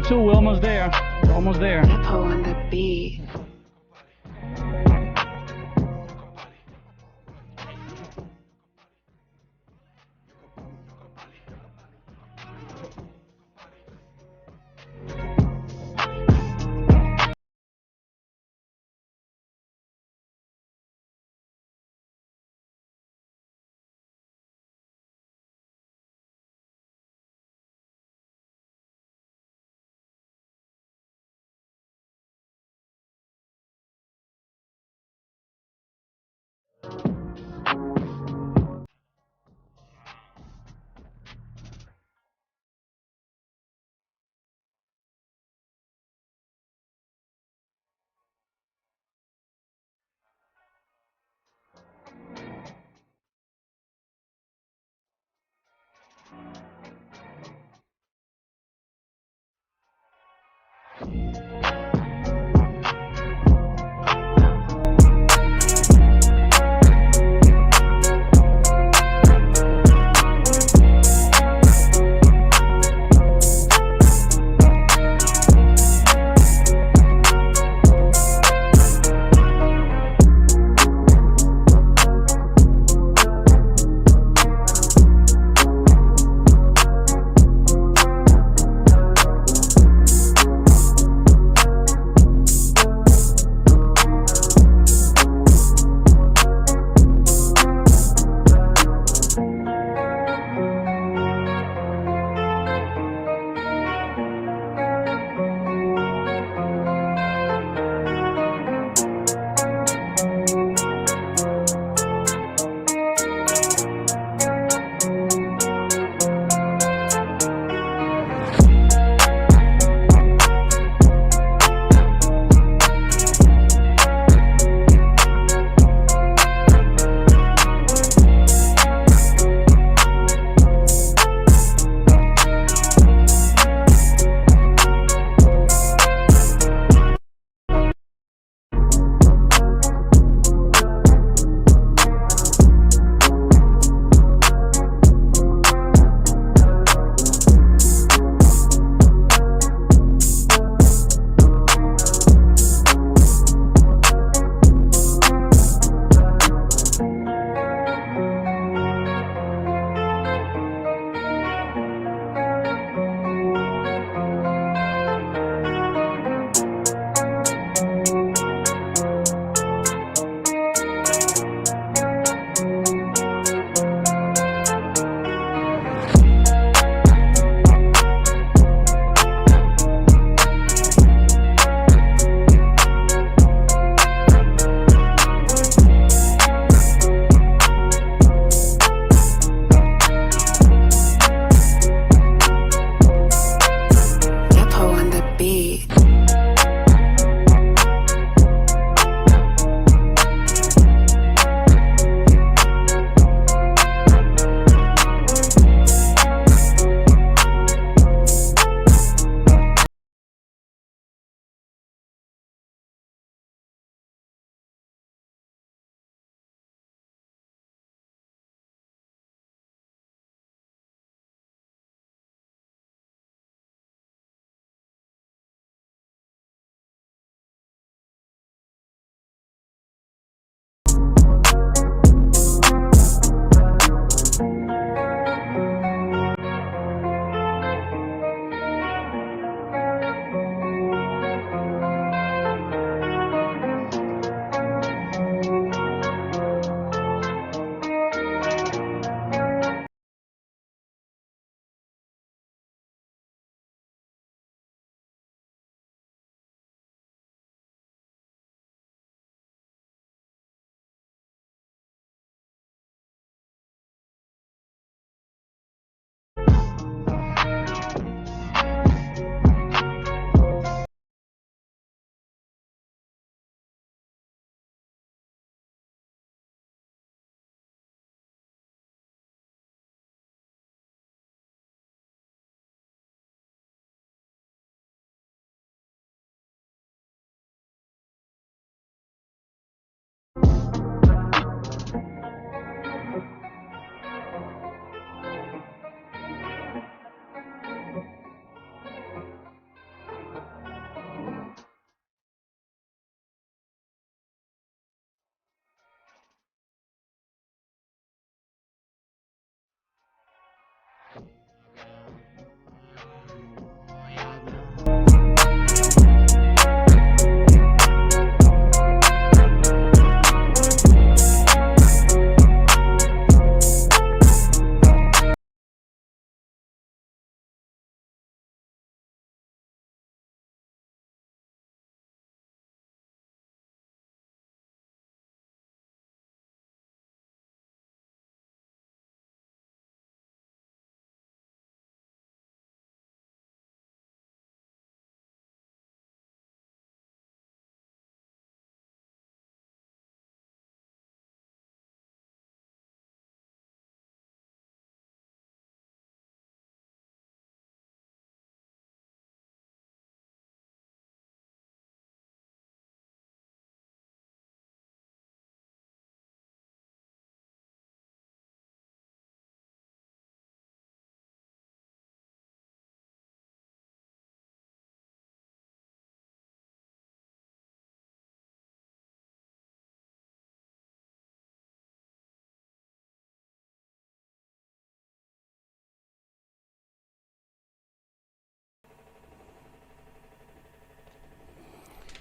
2. We're almost there. We're almost there. Hippo on the beat.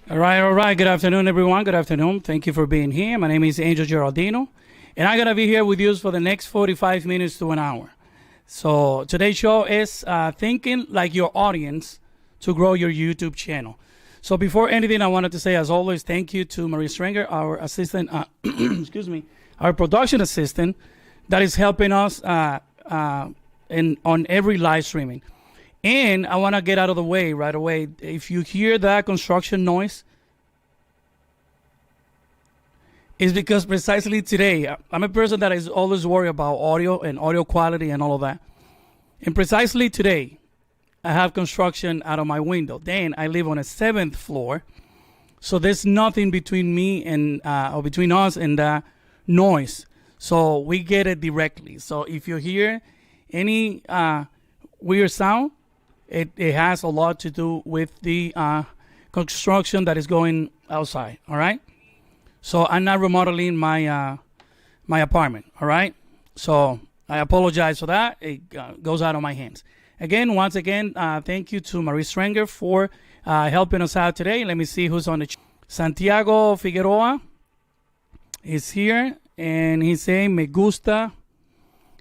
All right. Good afternoon, everyone. Good afternoon. Thank you for being here. My name is Angel Geraldino, and I'm going to be here with you for the next 45 minutes to an hour. So today's show is thinking like your audience to grow your YouTube channel. So before anything, I wanted to say, as always, thank you to Marie Strenger, our assistant, excuse me, our production assistant that is helping us on every live streaming. And I want to get out of the way right away. If you hear that construction noise, it's because precisely today, I'm a person that is always worried about audio and audio quality and all of that. And precisely today, I have construction out of my window. Then I live on a 7th floor. So there's nothing between me and, or between us and the noise. So we get it directly. So if you hear any weird sound, it has a lot to do with the construction that is going outside. All right. So I'm not remodeling my my apartment. All right. So I apologize for that. It goes out of my hands. Again, once again, thank you to Marie Strenger for helping us out today. Let me see who's on the chat. Santiago Figueroa is here, and he's saying, me gusta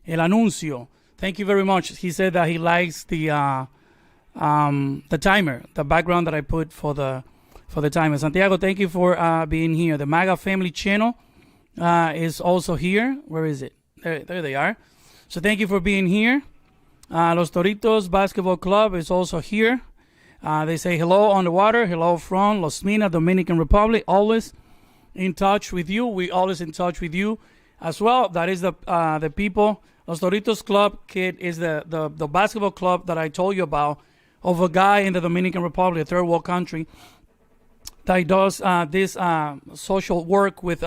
el anuncio. Thank you very much. He said that he likes the timer, the background that I put for the timer. Santiago, thank you for being here. The MAGA Family channel is also here. Where is it? There they are. So thank you for being here. Los Toritos Basketball Club is also here. They say hello on the water. Hello from Los Minas, Dominican Republic. Always in touch with you. We always in touch with you as well. That is the people. Los Toritos Club, kid, is the basketball club that I told you about, of a guy in the Dominican Republic, a third world country, that does this social work with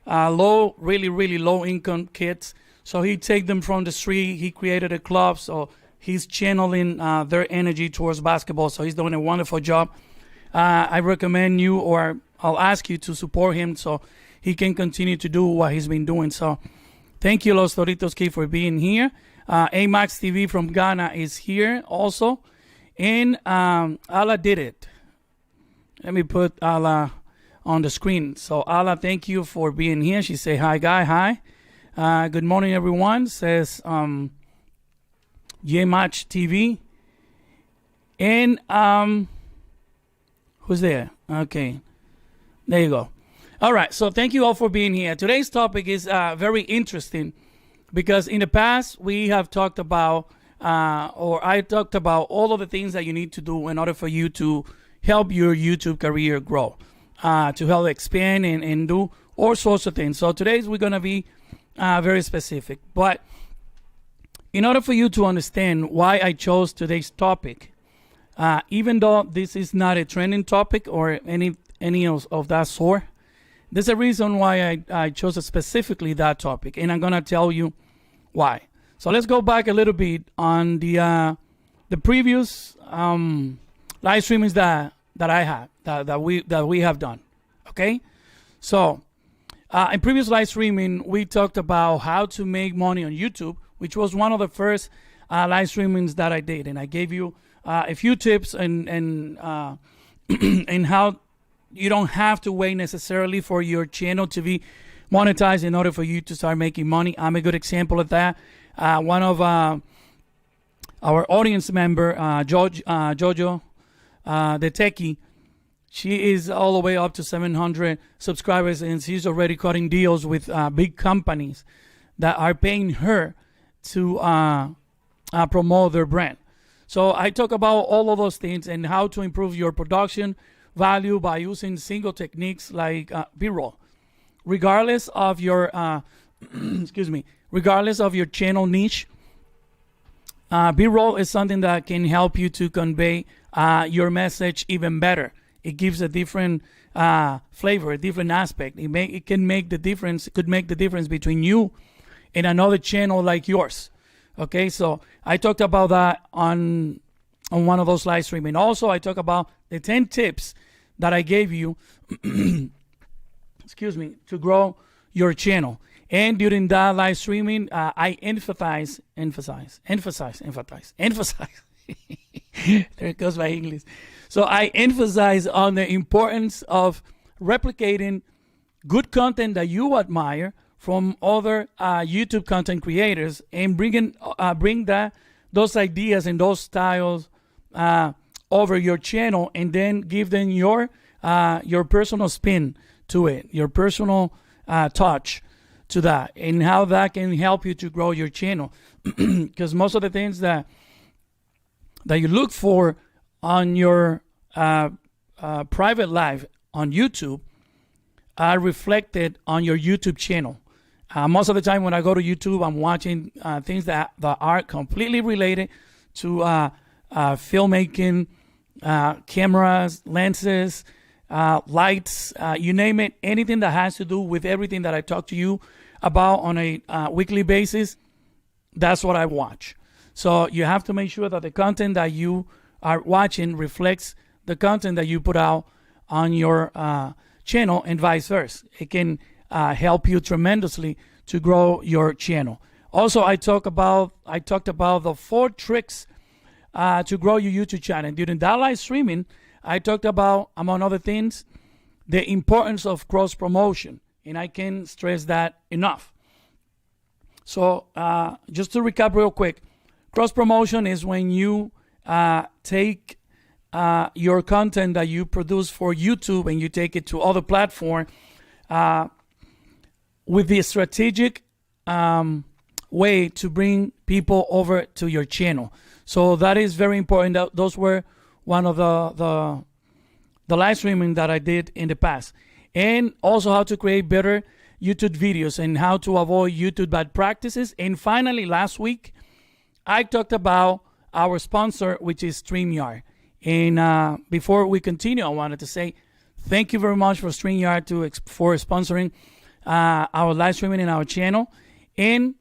really low income kids. So he take them from the street. He created a club, so he's channeling their energy towards basketball. So he's doing a wonderful job. I recommend you, or I'll ask you to support him so he can continue to do what he's been doing. So thank you, Los Toritos Kid, for being here. Amax TV from Ghana is here also. And Ala did it. Let me put Ala on the screen. So Ala, thank you for being here. She say, hi, guy, hi. Good morning, everyone, says J-Match TV. And who's there? Okay, there you go. All right, so thank you all for being here. Today's topic is very interesting because in the past we have talked about, or I talked about all of the things that you need to do in order for you to help your YouTube career grow, to help expand and do all sorts of things. So today we're going to be very specific. But in order for you to understand why I chose today's topic, even though this is not a trending topic or any of that sort, there's a reason why I chose specifically that topic, and I'm going to tell you why. So let's go back a little bit on the previous live streamings that I had, that we have done. Okay, so in previous live streaming we talked about how to make money on YouTube, which was one of the first live streamings that I did, and I gave you a few tips and and how you don't have to wait necessarily for your channel to be monetized in order for you to start making money. I'm a good example of that. One of our audience member, Jojo, the techie, she is all the way up to 700 subscribers, and she's already cutting deals with big companies that are paying her to promote their brand. So I talk about all of those things and how to improve your production value by using single techniques like B-roll, regardless of your regardless of your channel niche. B-roll is something that can help you to convey your message even better. It gives a different flavor, a different aspect. It can make the difference. It could make the difference between you and another channel like yours. Okay, so I talked about that on one of those live streaming. Also, I talk about the 10 tips that I gave you, to grow your channel. And during that live streaming, I emphasize. There goes my English. So I emphasize on the importance of replicating good content that you admire from other YouTube content creators and bring those ideas and those styles over your channel, and then give them your personal spin to it, your personal touch to that, and how that can help you to grow your channel. Because most of the things that you look for on your private life on YouTube are reflected on your YouTube channel. Most of the time when I go to YouTube, I'm watching things that are completely related to filmmaking, cameras, lenses, lights, you name it, anything that has to do with everything that I talk to you about on a weekly basis. That's what I watch. So you have to make sure that the content that you are watching reflects the content that you put out on your channel, and vice versa. It can help you tremendously to grow your channel. Also, I talked about the 4 tricks to grow your YouTube channel. During that live streaming, I talked about, among other things, the importance of cross promotion, and I can't stress that enough. So just to recap real quick, cross promotion is when you take your content that you produce for YouTube and you take it to other platforms with the strategic way to bring people over to your channel. So that is very important. Those were one of the live streaming that I did in the past. And also how to create better YouTube videos and how to avoid YouTube bad practices. And finally, last week, I talked about our sponsor, which is StreamYard. And before we continue, I wanted to say thank you very much for StreamYard for sponsoring our live streaming in our channel. And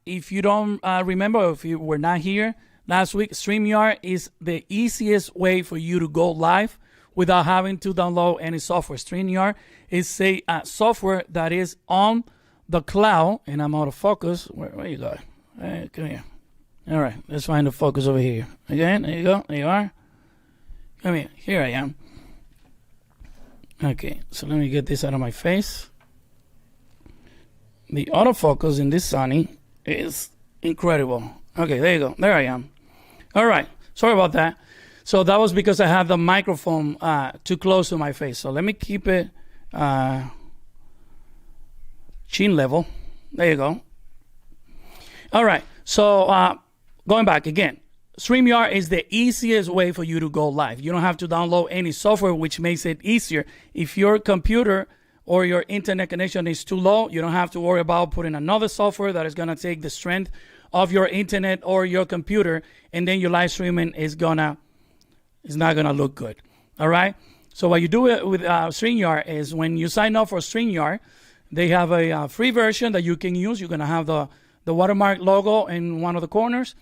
if you don't remember, if you were not here last week, StreamYard is the easiest way for you to go live without having to download any software. StreamYard is a software that is on the cloud, and I'm out of focus. Where you go? Come here. All right, let's find the focus over here. Again, there you go. There you are. Come here. Here I am. Okay, so let me get this out of my face. The autofocus in this Sony is incredible. Okay, there you go. There I am. All right, sorry about that. So that was because I have the microphone too close to my face. So let me keep it chin level. There you go. All right, so going back again, StreamYard is the easiest way for you to go live. You don't have to download any software, which makes it easier. If your computer or your internet connection is too low, you don't have to worry about putting another software that is going to take the strength of your internet or your computer, and then your live streaming is not gonna look good. All right. So what you do with StreamYard is when you sign up for StreamYard, they have a free version that you can use. You're gonna have the watermark logo in one of the corners,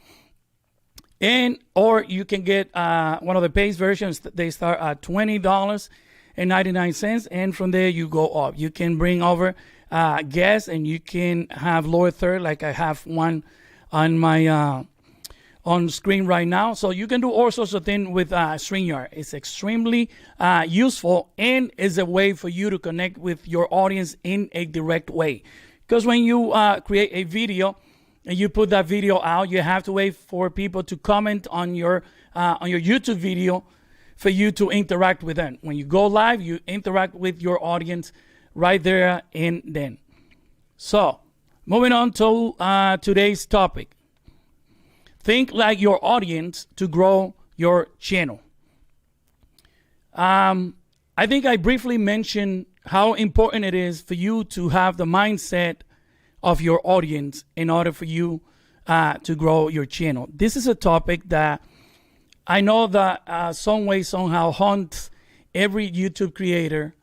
or you can get one of the paid versions. They start at $20.99, and from there you go up. You can bring over guests, and you can have lower third, like I have one on my on screen right now. So you can do all sorts of things with StreamYard. It's extremely useful, and is a way for you to connect with your audience in a direct way. Because when you create a video and you put that video out, you have to wait for people to comment on your YouTube video for you to interact with them. When you go live, you interact with your audience right there and then. So, moving on to today's topic. Think like your audience to grow your channel. I think I briefly mentioned how important it is for you to have the mindset of your audience in order for you to grow your channel. This is a topic that I know that some way, somehow haunts every YouTube creator,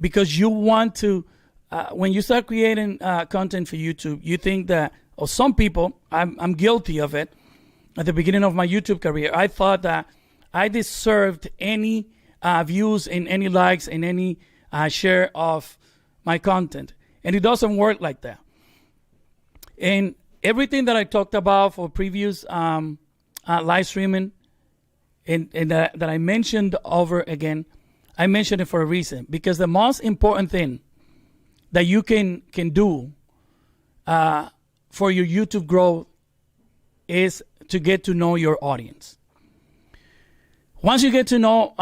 because you want to, when you start creating content for YouTube, you think that, or some people, I'm guilty of it, at the beginning of my YouTube career, I thought that I deserved any views and any likes and any share of my content. And it doesn't work like that. And everything that I talked about for previous live streaming and that I mentioned over again, I mentioned it for a reason, because the most important thing that you can do for your YouTube growth is to get to know your audience. Once you get to know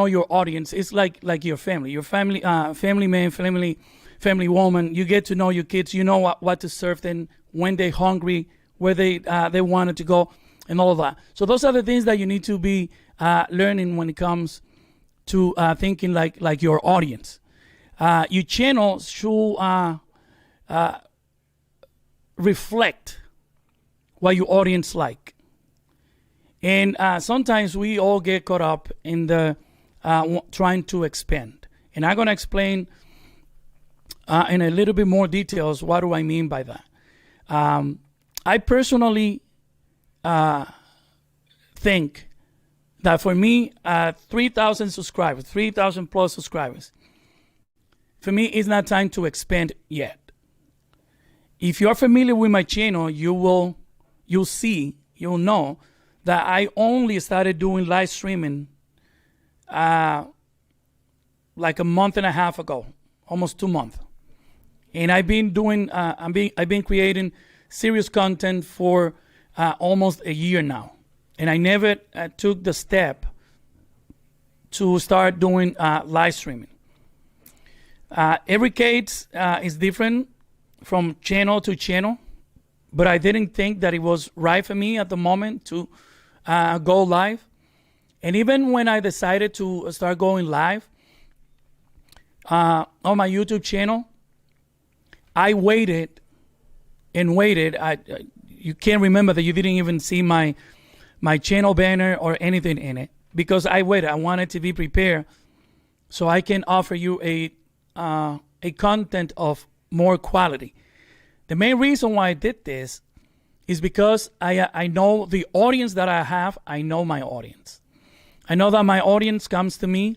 your audience, it's like your family, family man, family woman. You get to know your kids. You know what to serve them when they're hungry, where they wanted to go, and all of that. So those are the things that you need to be learning when it comes to thinking like your audience. Your channel should reflect what your audience like. And sometimes we all get caught up in the trying to expand. And I'm going to explain in a little bit more details what do I mean by that. I personally think that for me, 3,000 subscribers, 3,000 plus subscribers, for me, it's not time to expand yet. If you're familiar with my channel, you'll know that I only started doing live streaming like a month and a half ago, almost 2 months. And I've been doing, I've been creating serious content for almost a year now. And I never took the step to start doing live streaming. Every case is different from channel to channel, but I didn't think that it was right for me at the moment to go live. And even when I decided to start going live on my YouTube channel, I waited and waited. You can't remember that you didn't even see my channel banner or anything in it, because I waited. I wanted to be prepared so I can offer you a content of more quality. The main reason why I did this is because I know the audience that I have. I know my audience. I know that my audience comes to me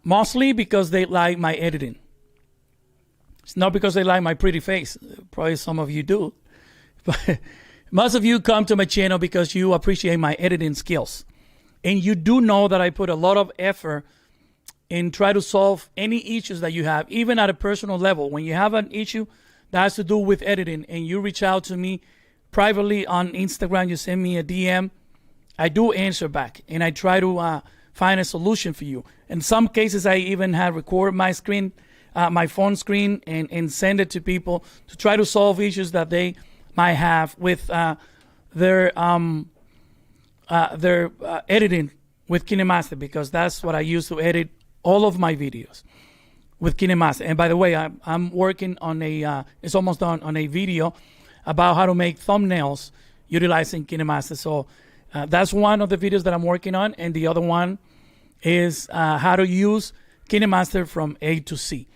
mostly because they like my editing. It's not because they like my pretty face. Probably some of you do. But most of you come to my channel because you appreciate my editing skills. And you do know that I put a lot of effort in try to solve any issues that you have, even at a personal level. When you have an issue that has to do with editing and you reach out to me privately on Instagram, you send me a DM, I do answer back and I try to find a solution for you. In some cases, I even have recorded my screen, my phone screen, and send it to people to try to solve issues that they might have with their editing with KineMaster, because that's what I use to edit all of my videos with KineMaster. And by the way, I'm working on it's almost done, on a video about how to make thumbnails utilizing KineMaster. So that's one of the videos that I'm working on. And the other one is how to use KineMaster from A to C.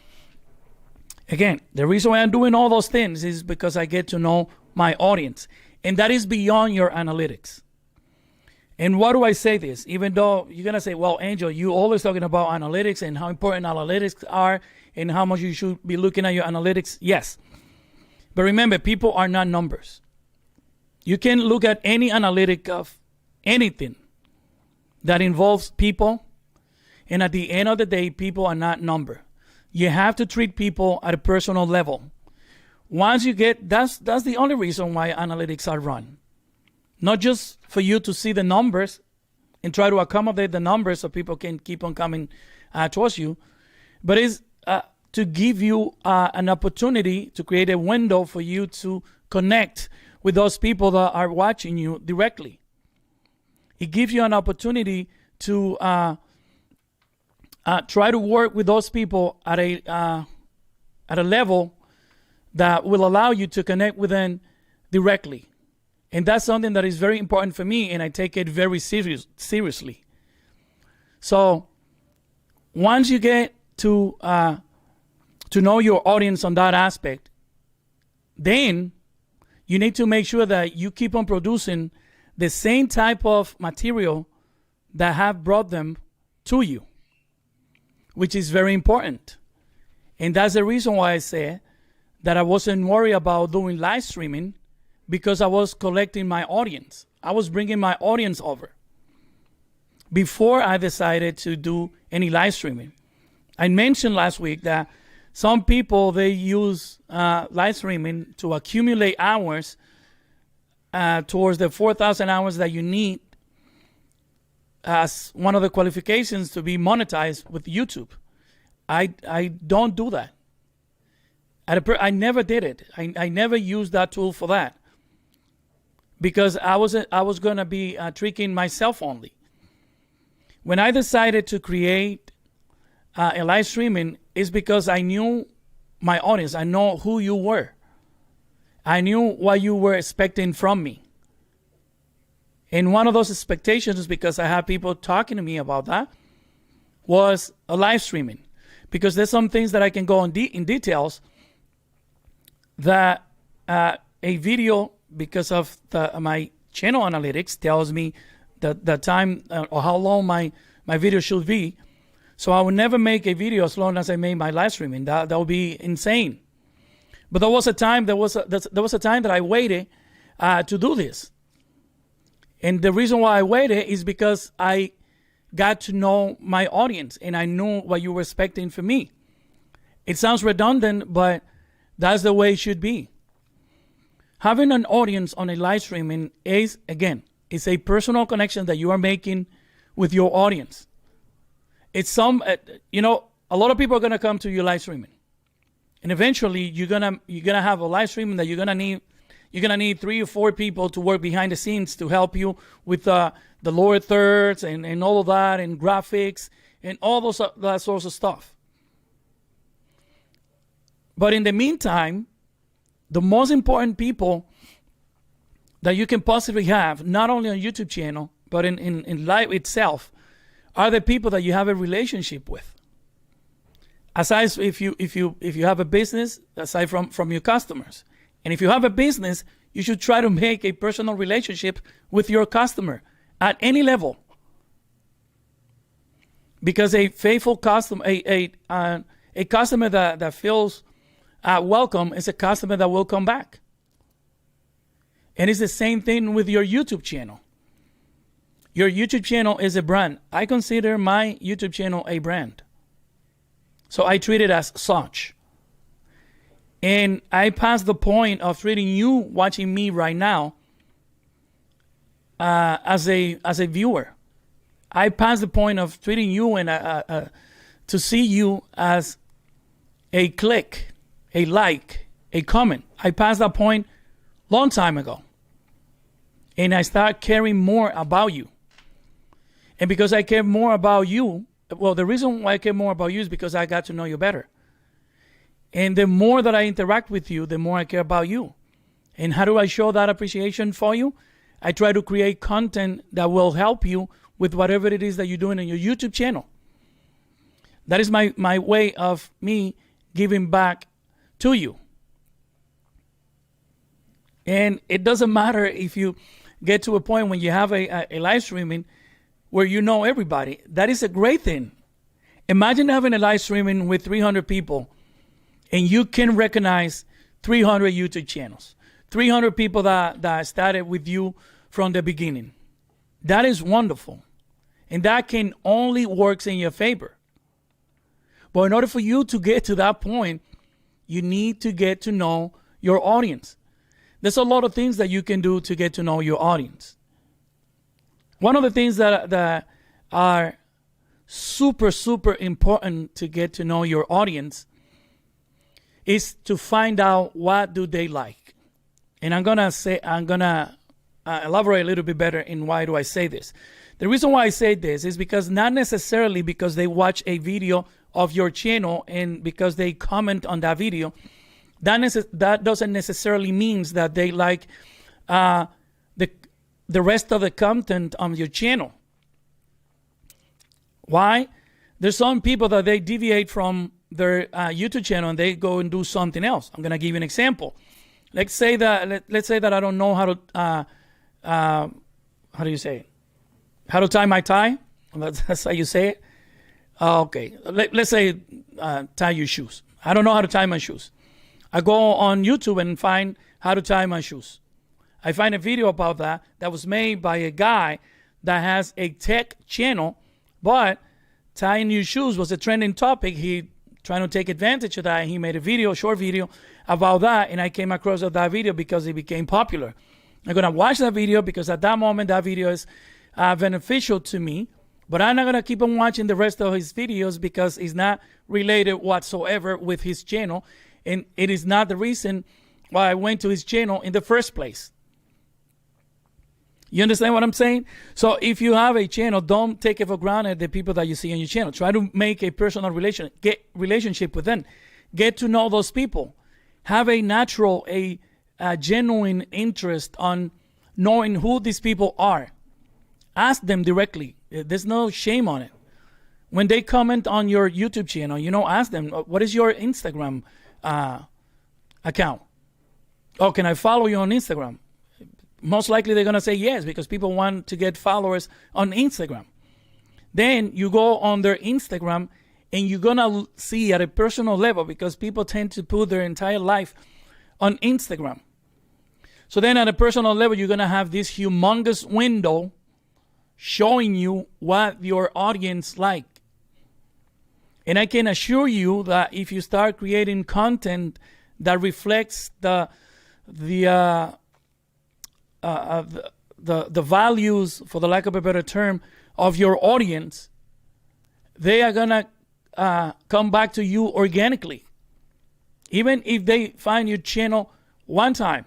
Again, the reason why I'm doing all those things is because I get to know my audience. And that is beyond your analytics. And why do I say this? Even though you're going to say, well, Angel, you're always talking about analytics and how important analytics are and how much you should be looking at your analytics. Yes. But remember, people are not numbers. You can look at any analytic of anything that involves people. And at the end of the day, people are not number. You have to treat people at a personal level. Once you get, that's the only reason why analytics are run. Not just for you to see the numbers and try to accommodate the numbers so people can keep on coming towards you, but it's to give you an opportunity to create a window for you to connect with those people that are watching you directly. It gives you an opportunity to try to work with those people at a level that will allow you to connect with them directly. And that's something that is very important for me, and I take it very seriously. So once you get to know your audience on that aspect, then you need to make sure that you keep on producing the same type of material that have brought them to you, which is very important. And that's the reason why I say that I wasn't worried about doing live streaming, because I was collecting my audience. I was bringing my audience over before I decided to do any live streaming. I mentioned last week that some people, they use live streaming to accumulate hours towards the 4,000 hours that you need as one of the qualifications to be monetized with YouTube. I don't do that. I never did it. I never used that tool for that because I was going to be tricking myself only. When I decided to create a live streaming, it's because I knew my audience. I know who you were. I knew what you were expecting from me. And one of those expectations, because I had people talking to me about that, was a live streaming. Because there's some things that I can go in details that a video, because of my channel analytics, tells me the time or how long my video should be. So I would never make a video as long as I made my live streaming. That would be insane. But there was a time that I waited to do this. And the reason why I waited is because I got to know my audience and I knew what you were expecting from me. It sounds redundant, but that's the way it should be. Having an audience on a live streaming is, again, it's a personal connection that you are making with your audience. It's a lot of people are going to come to your live streaming. And eventually you're gonna have a live streaming that you're gonna need 3 or 4 people to work behind the scenes to help you with the lower thirds and all of that and graphics and all that sorts of stuff. But in the meantime, the most important people that you can possibly have, not only on YouTube channel, but in life itself, are the people that you have a relationship with. Aside if you have a business, aside from your customers. And if you have a business, you should try to make a personal relationship with your customer at any level. Because a faithful customer, a customer that feels welcome is a customer that will come back. And it's the same thing with your YouTube channel. Your YouTube channel is a brand. I consider my YouTube channel a brand. So I treat it as such. And I passed the point of treating you watching me right now as a viewer. I passed the point of treating you and to see you as a click, a like, a comment. I passed that point long time ago. And I start caring more about you. And because I care more about you, well, the reason why I care more about you is because I got to know you better. And the more that I interact with you, the more I care about you. And how do I show that appreciation for you? I try to create content that will help you with whatever it is that you're doing on your YouTube channel. That is my way of me giving back to you. And it doesn't matter if you get to a point when you have a live streaming where you know everybody. That is a great thing. Imagine having a live streaming with 300 people and you can recognize 300 YouTube channels, 300 people that started with you from the beginning. That is wonderful. And that can only work in your favor. But in order for you to get to that point, you need to get to know your audience. There's a lot of things that you can do to get to know your audience. One of the things that are super, super important to get to know your audience is to find out what do they like. And I'm gonna elaborate a little bit better in why do I say this. The reason why I say this is because not necessarily because they watch a video of your channel and because they comment on that video, that doesn't necessarily means that they like the rest of the content on your channel. Why? There's some people that they deviate from their YouTube channel and they go and do something else. I'm gonna give you an example. Let's say that I don't know how to how do you say it? How to tie my tie? That's how you say it. Okay. Let's say tie your shoes. I don't know how to tie my shoes. I go on YouTube and find how to tie my shoes. I find a video about that was made by a guy that has a tech channel, but tying new shoes was a trending topic. He trying to take advantage of that, and he made a short video about that, and I came across that video because it became popular. I'm going to watch that video because at that moment that video is beneficial to me, but I'm not going to keep on watching the rest of his videos because it's not related whatsoever with his channel, and it is not the reason why I went to his channel in the first place. You understand what I'm saying? So if you have a channel, don't take it for granted the people that you see on your channel. Try to make a personal relationship with them. Get to know those people. Have a natural, a genuine interest on knowing who these people are. Ask them directly. There's no shame on it. When they comment on your YouTube channel, ask them, what is your Instagram account? Oh, can I follow you on Instagram? Most likely they're going to say yes because people want to get followers on Instagram. Then you go on their Instagram and you're going to see at a personal level because people tend to put their entire life on Instagram. So then at a personal level, you're going to have this humongous window showing you what your audience like. And I can assure you that if you start creating content that reflects the values, for the lack of a better term, of your audience, they are gonna come back to you organically, even if they find your channel one time,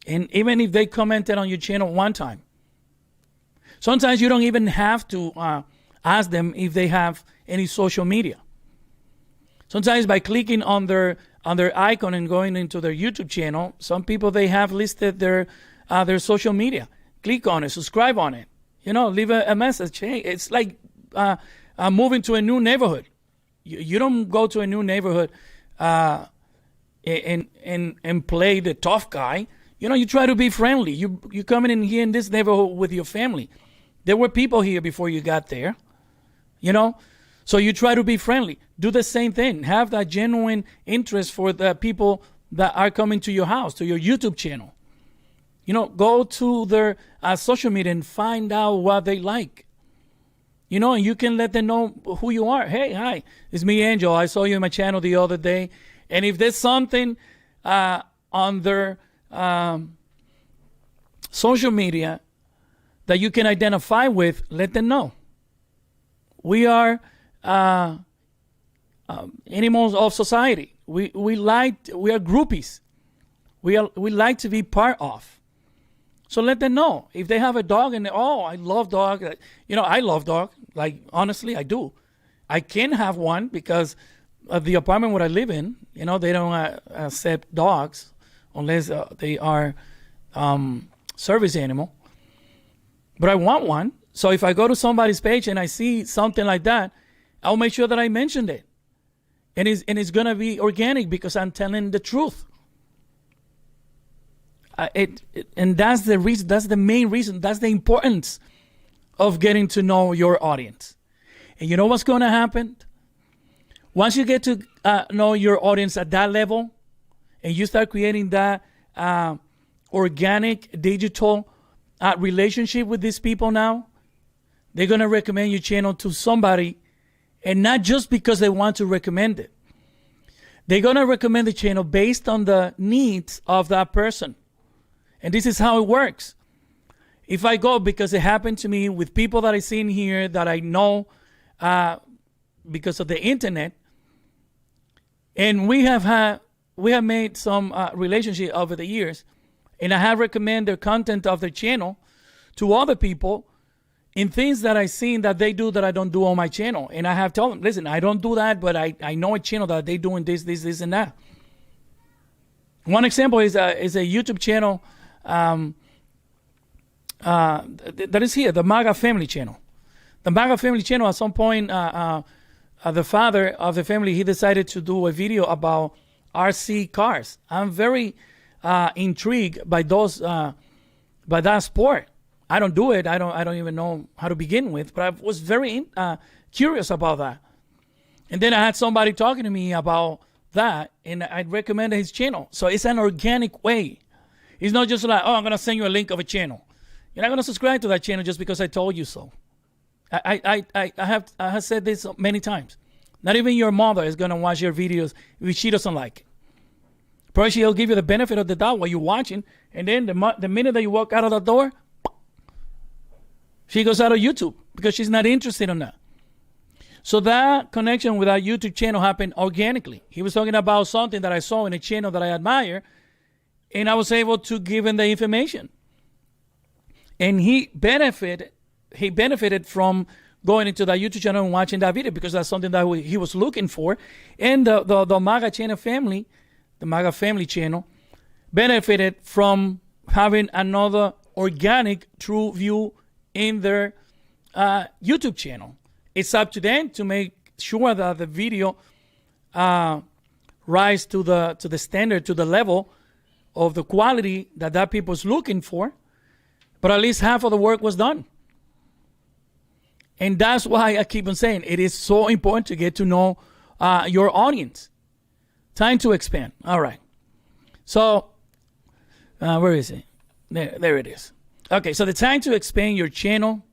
and even if they commented on your channel one time. Sometimes you don't even have to ask them if they have any social media. Sometimes by clicking on their icon and going into their YouTube channel, some people, they have listed their social media. Click on it, subscribe on it. Leave a message. Hey, it's like moving to a new neighborhood. You don't go to a new neighborhood and play the tough guy. You try to be friendly. You coming in here in this neighborhood with your family. There were people here before you got there. So you try to be friendly. Do the same thing. Have that genuine interest for the people that are coming to your house, to your YouTube channel. Go to their social media and find out what they like. And you can let them know who you are. Hey, hi, it's me, Angel. I saw you in my channel the other day. And if there's something on their social media that you can identify with, let them know. We are animals of society. We are groupies. We like to be part of. So let them know. If they have a dog and I love dog. I love dog. Like, honestly, I do. I can have one because of the apartment where I live in. They don't accept dogs unless they are service animal. But I want one. So if I go to somebody's page and I see something like that, I'll make sure that I mentioned it. And it's going to be organic because I'm telling the truth. And that's the reason. That's the main reason. That's the importance of getting to know your audience. And you know what's going to happen? Once you get to know your audience at that level, and you start creating that organic digital relationship with these people now, they're going to recommend your channel to somebody, and not just because they want to recommend it. They're going to recommend the channel based on the needs of that person. And this is how it works. If I go, because it happened to me with people that I seen here that I know because of the internet, and we have made some relationship over the years, and I have recommended the content of their channel to other people in things that I seen that they do that I don't do on my channel. And I have told them, listen, I don't do that, but I know a channel that they doing this, and that. One example is a YouTube channel that is here, the MAGA Family channel. The MAGA Family channel, at some point, the father of the family, he decided to do a video about RC cars. I'm very intrigued by by that sport. I don't do it. I don't even know how to begin with, but I was very curious about that. And then I had somebody talking to me about that, and I recommended his channel. So it's an organic way. It's not just like, oh, I'm going to send you a link of a channel. You're not going to subscribe to that channel just because I told you so. I have said this many times. Not even your mother is going to watch your videos if she doesn't like it. Probably she'll give you the benefit of the doubt while you're watching, and then the minute that you walk out of the door, she goes out of YouTube because she's not interested in that. So that connection with our YouTube channel happened organically. He was talking about something that I saw in a channel that I admire, and I was able to give him the information. And he benefited from going into that YouTube channel and watching that video because that's something that he was looking for. And the MAGA channel family, the MAGA family channel, benefited from having another organic true view in their YouTube channel. It's up to them to make sure that the video rise to the standard, to the level of the quality that people's looking for. But at least half of the work was done. And that's why I keep on saying it is so important to get to know your audience. Time to expand. All right. So, where is it? There it is. Okay, so the time to expand your channel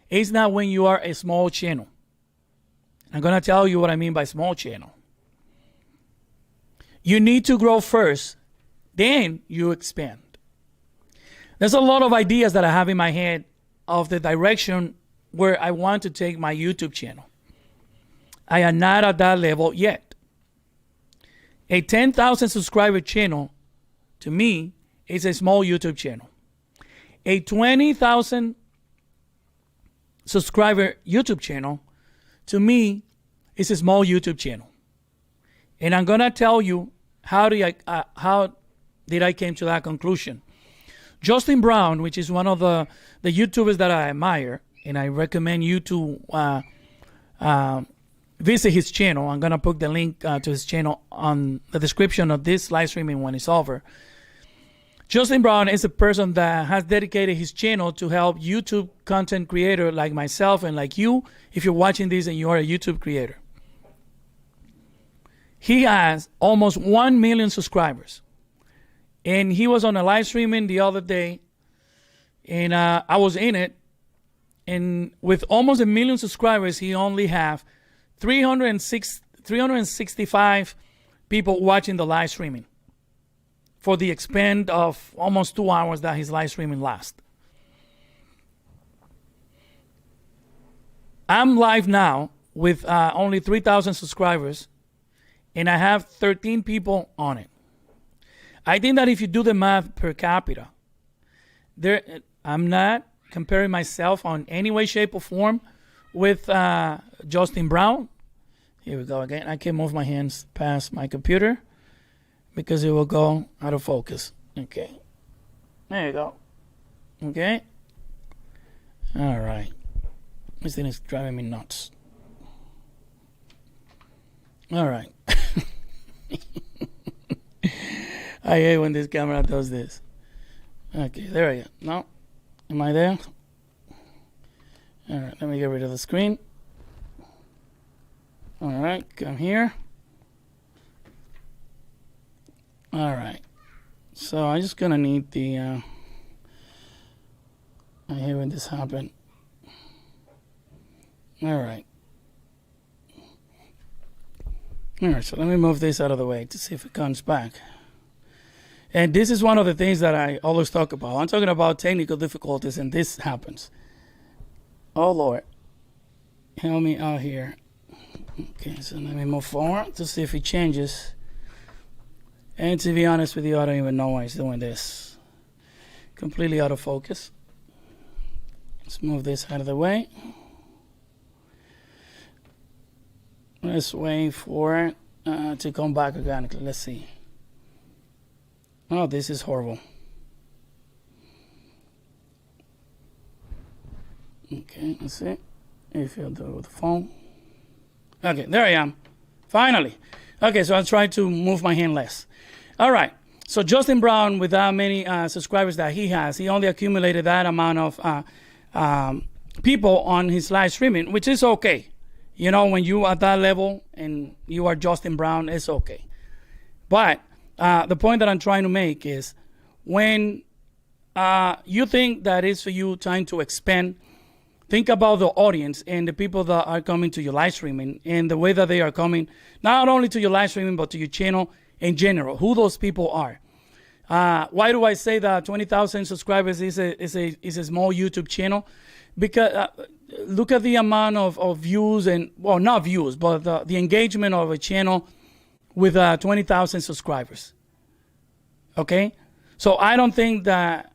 is not when you are a small channel. I'm going to tell you what I mean by small channel. You need to grow first, then you expand. There's a lot of ideas that I have in my head of the direction where I want to take my YouTube channel. I am not at that level yet. A 10,000 subscriber channel, to me, is a small YouTube channel. A 20,000 subscriber YouTube channel, to me, is a small YouTube channel. And I'm going to tell you how did I came to that conclusion. Justin Brown, which is one of the YouTubers that I admire, and I recommend you to visit his channel. I'm going to put the link to his channel on the description of this live streaming when it's over. Justin Brown is a person that has dedicated his channel to help YouTube content creator like myself and like you, if you're watching this and you are a YouTube creator. He has almost 1 million subscribers. And he was on a live streaming the other day, and I was in it. And with almost 1 million subscribers, he only have 365 people watching the live streaming for the span of almost 2 hours that his live streaming lasts. I'm live now with only 3,000 subscribers, and I have 13 people on it. I think that if you do the math per capita, I'm not comparing myself on any way, shape, or form with Justin Brown. Here we go again. I can't move my hands past my computer because it will go out of focus. Okay. There you go. Okay. All right. This thing is driving me nuts. All right. I hate when this camera does this. Okay, there I am. No? Am I there? All right, let me get rid of the screen. All right, come here. All right. So I'm just going to need the... I hate when this happened. All right. All right, so let me move this out of the way to see if it comes back. And this is one of the things that I always talk about. I'm talking about technical difficulties, and this happens. Oh, Lord. Help me out here. Okay, so let me move forward to see if it changes. And to be honest with you, I don't even know why it's doing this. Completely out of focus. Let's move this out of the way. Let's wait for it to come back organically. Let's see. Oh, this is horrible. Okay, let's see if you'll do it with the phone. Okay, there I am. Finally. Okay, so I'll try to move my hand less. All right. So Justin Brown, with that many subscribers that he has, he only accumulated that amount of people on his live streaming, which is okay. You know, when you are at that level and you are Justin Brown, it's okay. But the point that I'm trying to make is when you think that it's for you time to expand, think about the audience and the people that are coming to your live streaming and the way that they are coming, not only to your live streaming, but to your channel in general, who those people are. Why do I say that 20,000 subscribers is a small YouTube channel? Because look at the amount of views and, well, not views, but the engagement of a channel with 20,000 subscribers. Okay? So I don't think that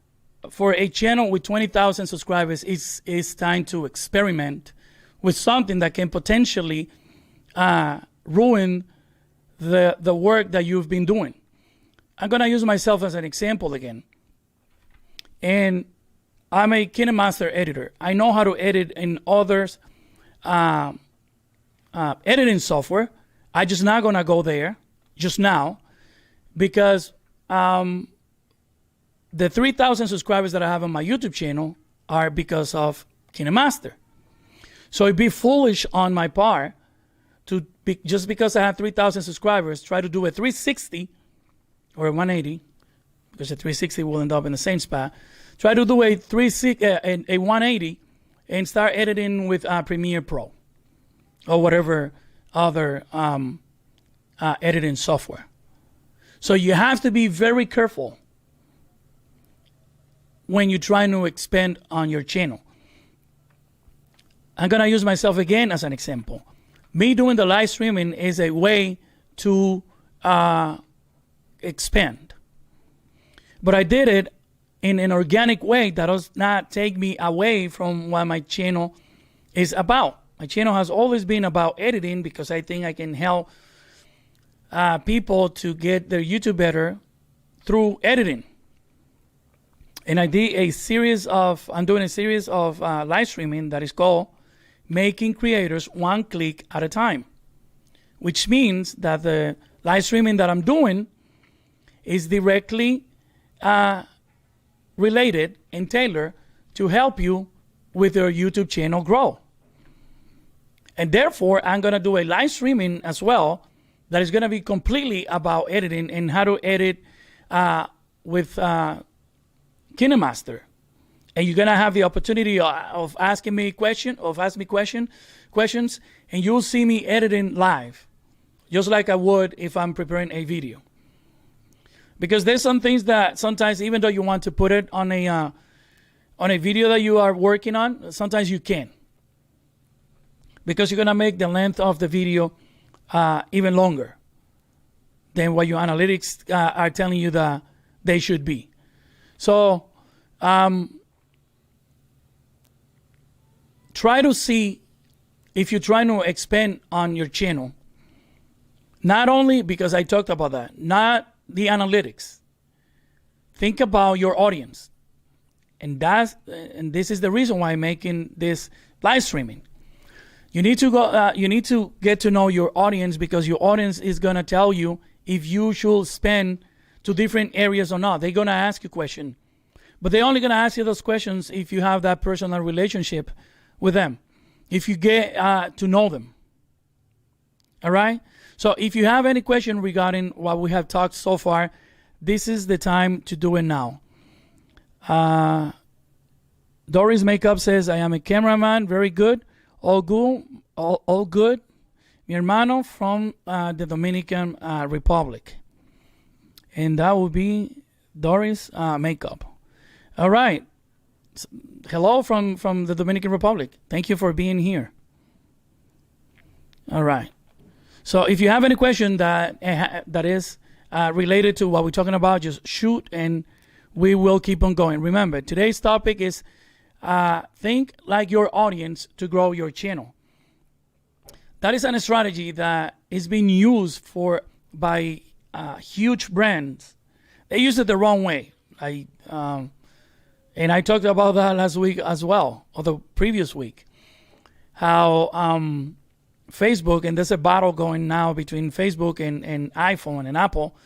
for a channel with 20,000 subscribers, it's time to experiment with something that can potentially ruin the work that you've been doing. I'm going to use myself as an example again. And I'm a KineMaster editor. I know how to edit in others' editing software. I'm just not going to go there just now because the 3,000 subscribers that I have on my YouTube channel are because of KineMaster. So it'd be foolish on my part to just because I have 3,000 subscribers, try to do a 360 or a 180, because a 360 will end up in the same spot. Try to do a 180 and start editing with Premiere Pro or whatever other editing software. So you have to be very careful when you're trying to expand on your channel. I'm going to use myself again as an example. Me doing the live streaming is a way to expand. But I did it in an organic way that does not take me away from what my channel is about. My channel has always been about editing because I think I can help people to get their YouTube better through editing. And I'm doing a series of live streaming that is called Making Creators One Click at a Time, which means that the live streaming that I'm doing is directly related and tailored to help you with your YouTube channel grow. And therefore, I'm going to do a live streaming as well that is going to be completely about editing and how to edit with KineMaster. And you're going to have the opportunity of asking me questions, and you'll see me editing live, just like I would if I'm preparing a video. Because there's some things that sometimes, even though you want to put it on a video that you are working on, sometimes you can't. Because you're going to make the length of the video even longer than what your analytics are telling you that they should be. So try to see if you're trying to expand on your channel. Not only because I talked about that, not the analytics. Think about your audience. And this is the reason why I'm making this live streaming. You need to go. You need to get to know your audience because your audience is going to tell you if you should spend to different areas or not. They're going to ask you questions. But they're only going to ask you those questions if you have that personal relationship with them, if you get to know them. All right? So if you have any question regarding what we have talked so far, this is the time to do it now. Doris Makeup says, I am a cameraman. Very good. All good. All good. Mi hermano from the Dominican Republic. And that would be Doris Makeup. All right. Hello from the Dominican Republic. Thank you for being here. All right. So if you have any question that is related to what we're talking about, just shoot and we will keep on going. Remember, today's topic is think like your audience to grow your channel. That is a strategy that is being used by huge brands. They use it the wrong way. And I talked about that last week as well, or the previous week. How Facebook, and there's a battle going now between Facebook and iPhone and Apple,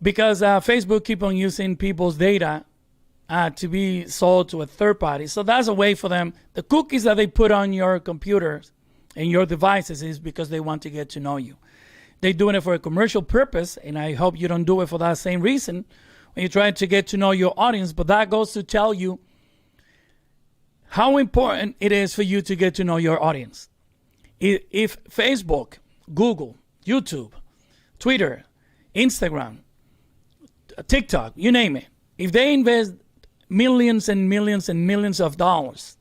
because Facebook keep on using people's data to be sold to a third party. So that's a way for them. The cookies that they put on your computers and your devices is because they want to get to know you. They're doing it for a commercial purpose, and I hope you don't do it for that same reason. when you're trying to get to know your audience. But that goes to tell you how important it is for you to get to know your audience. If Facebook, Google, YouTube, Twitter, Instagram, TikTok, you name it, if they invest millions and millions and millions of dollars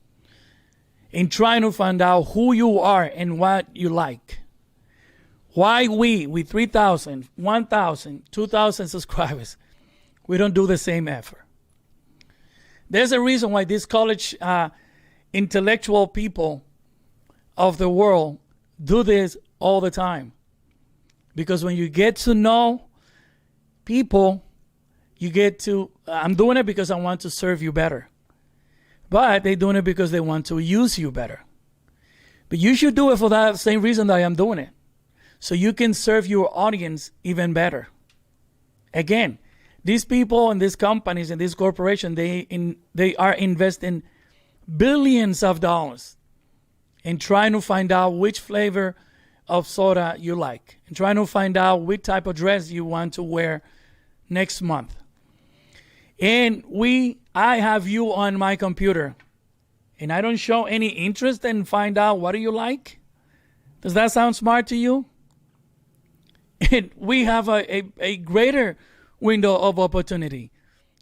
in trying to find out who you are and what you like, why we, with 3,000, 1,000, 2,000 subscribers, we don't do the same effort? There's a reason why these college intellectual people of the world do this all the time. Because when you get to know people, you get to, I'm doing it because I want to serve you better. But they're doing it because they want to use you better. But you should do it for that same reason that I am doing it. So you can serve your audience even better. Again, these people and these companies and these corporations, they are investing billions of dollars in trying to find out which flavor of soda you like, and trying to find out which type of dress you want to wear next month. And I have you on my computer, and I don't show any interest in find out what do you like. Does that sound smart to you? And we have a greater window of opportunity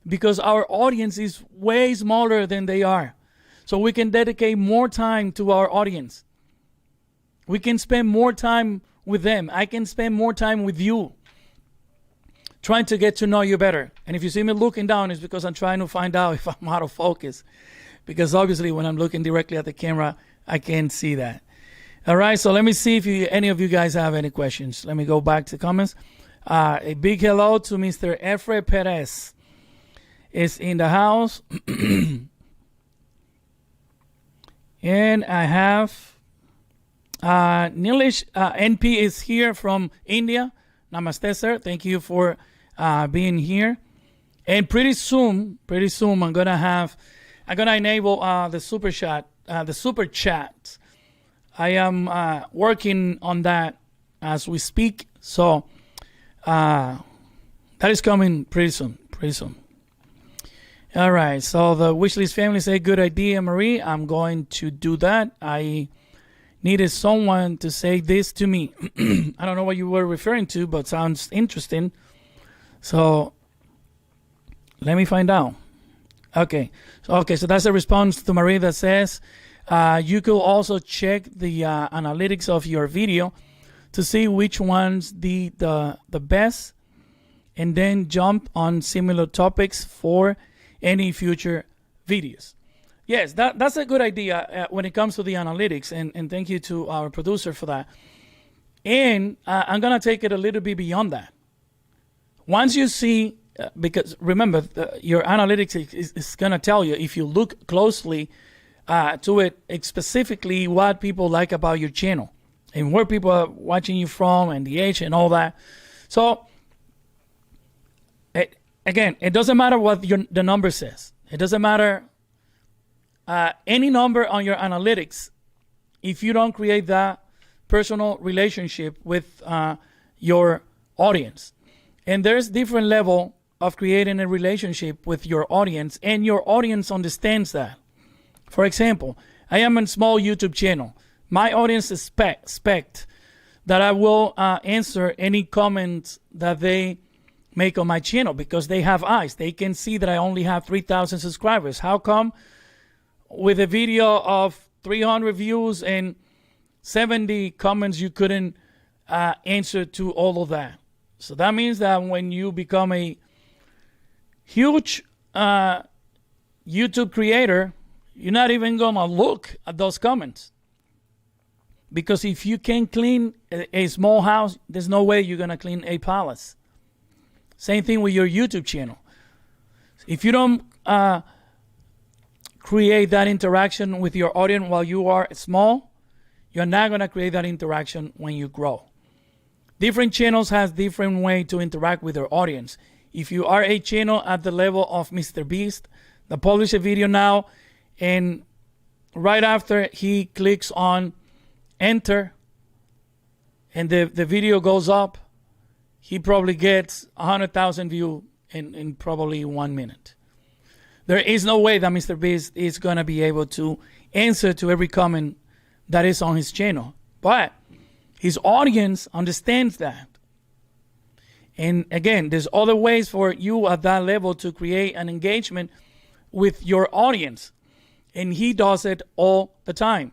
because our audience is way smaller than they are. So we can dedicate more time to our audience. We can spend more time with them. I can spend more time with you, trying to get to know you better. And if you see me looking down, it's because I'm trying to find out if I'm out of focus. Because obviously when I'm looking directly at the camera, I can't see that. All right, so let me see if any of you guys have any questions. Let me go back to the comments. A big hello to Mr. Efre Perez is in the house. And I have Nilesh NP is here from India. Namaste, sir. Thank you for being here. And pretty soon I'm gonna enable the super chat. I am working on that as we speak. So that is coming pretty soon. All right. So the Wishlist family say, good idea, Marie. I'm going to do that. I needed someone to say this to me. I don't know what you were referring to, but sounds interesting. So let me find out. Okay. So that's a response to Marie that says, you could also check the analytics of your video to see which one's the best, and then jump on similar topics for any future videos. Yes, that's a good idea when it comes to the analytics, and thank you to our producer for that. And I'm going to take it a little bit beyond that. Once you see, because remember, your analytics is going to tell you, if you look closely to it, specifically what people like about your channel and where people are watching you from and the age and all that. So again, it doesn't matter what the number says. It doesn't matter any number on your analytics if you don't create that personal relationship with your audience. And there's different level of creating a relationship with your audience, and your audience understands that. For example, I am a small YouTube channel. My audience expect that I will answer any comments that they make on my channel because they have eyes. They can see that I only have 3,000 subscribers. How come with a video of 300 views and 70 comments you couldn't answer to all of that? So that means that when you become a huge YouTube creator, you're not even going to look at those comments. Because if you can't clean a small house, there's no way you're going to clean a palace. Same thing with your YouTube channel. If you don't create that interaction with your audience while you are small, you're not going to create that interaction when you grow. Different channels have different way to interact with their audience. If you are a channel at the level of Mr. Beast, that publish a video now, and right after he clicks on enter and the video goes up, he probably gets 100,000 views in probably 1 minute. There is no way that Mr. Beast is going to be able to answer to every comment that is on his channel. But his audience understands that. And again, there's other ways for you at that level to create an engagement with your audience. And he does it all the time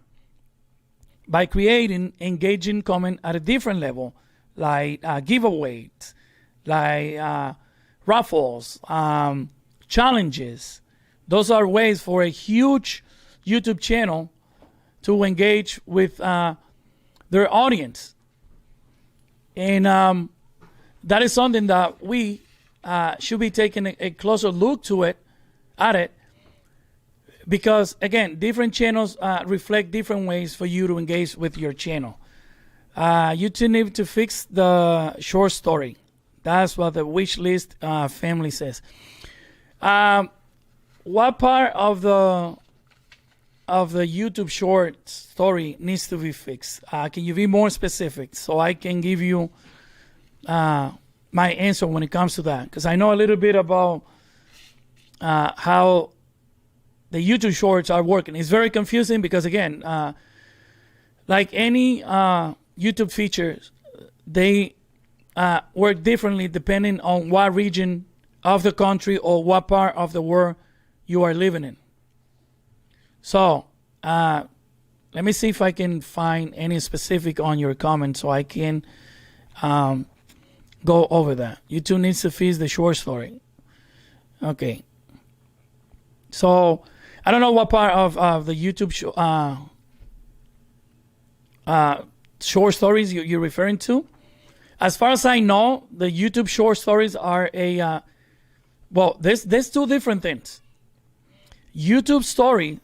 by creating engaging comment at a different level, like giveaways, like raffles, challenges. Those are ways for a huge YouTube channel to engage with their audience. And that is something that we should be taking a closer look at it, because again, different channels reflect different ways for you to engage with your channel. YouTube need to fix the short story. That's what the wish list family says. What part of the YouTube short story needs to be fixed? Can you be more specific so I can give you my answer when it comes to that? Because I know a little bit about how the YouTube shorts are working. It's very confusing because, again, like any YouTube features, they work differently depending on what region of the country or what part of the world you are living in. So let me see if I can find any specific on your comment so I can go over that. YouTube needs to fix the short story. Okay. So I don't know what part of the YouTube short stories you're referring to. As far as I know, the YouTube short stories are there's two different things. YouTube stories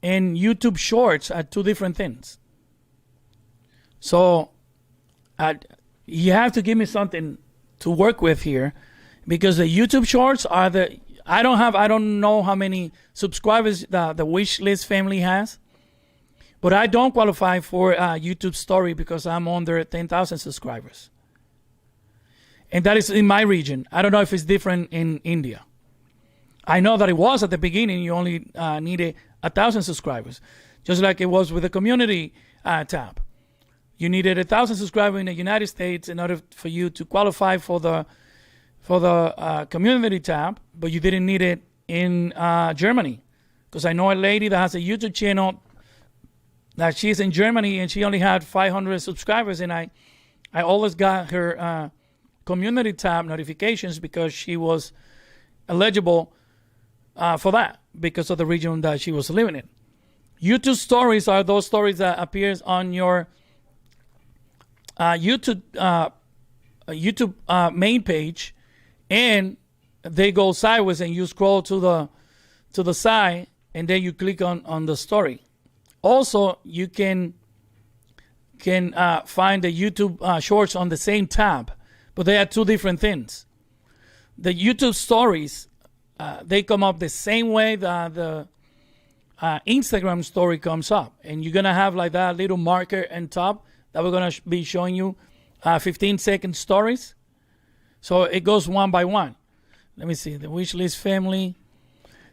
and YouTube shorts are two different things. So you have to give me something to work with here, because the YouTube shorts are I don't know how many subscribers the wish list family has, but I don't qualify for YouTube story because I'm under 10,000 subscribers. And that is in my region. I don't know if it's different in India. I know that it was at the beginning, you only needed 1,000 subscribers, just like it was with the community tab. You needed 1,000 subscribers in the United States in order for you to qualify for the community tab, but you didn't need it in Germany. Because I know a lady that has a YouTube channel that she's in Germany and she only had 500 subscribers, and I always got her community tab notifications because she was eligible for that because of the region that she was living in. YouTube stories are those stories that appears on your YouTube main page, and they go sideways and you scroll to the side and then you click on the story. Also, you can find the YouTube shorts on the same tab, but they are two different things. The YouTube stories, they come up the same way that the Instagram story comes up, and you're gonna have like that little marker on top that we're gonna be showing you 15-second stories. So it goes one by one. Let me see. The Wishlist family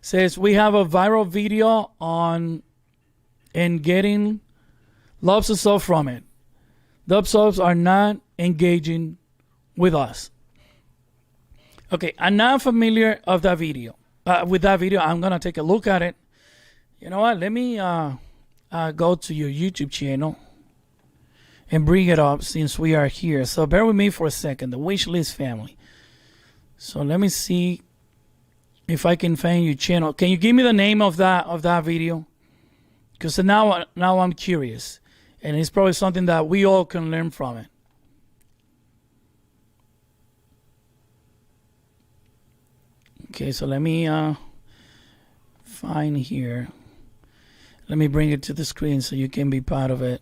says we have a viral video on and getting lots of stuff from it. The subs are not engaging with us. Okay, I'm not familiar of that video. With that video, I'm gonna take a look at it. You know what? Let me go to your YouTube channel and bring it up since we are here. So bear with me for a second. The Wishlist family. So let me see if I can find your channel. Can you give me the name of that video? Because now I'm curious, and it's probably something that we all can learn from it. Okay, so let me find here. Let me bring it to the screen so you can be part of it.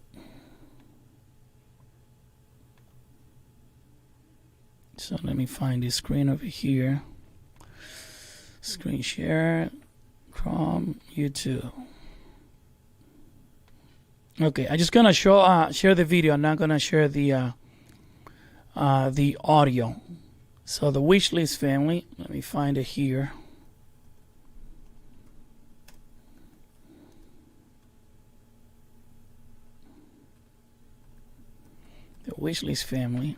So let me find this screen over here. Screen share, Chrome, YouTube. Okay, I'm just gonna share the video. I'm not gonna share the audio. So the Wishlist family, let me find it here. The Wishlist family.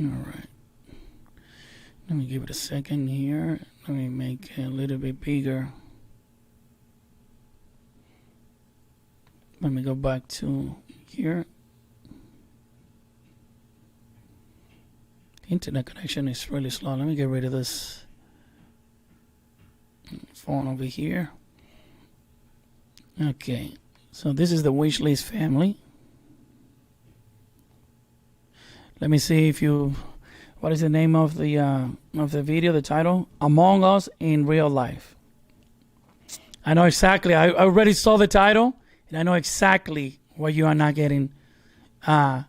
All right. Let me give it a second here. Let me make it a little bit bigger. Let me go back to here. The internet connection is really slow. Let me get rid of this phone over here. Okay, so this is the Wishlist family. Let me see if you, what is the name of the video, the title? Among Us in Real Life. I know exactly, I already saw the title, and I know exactly what you are not getting. And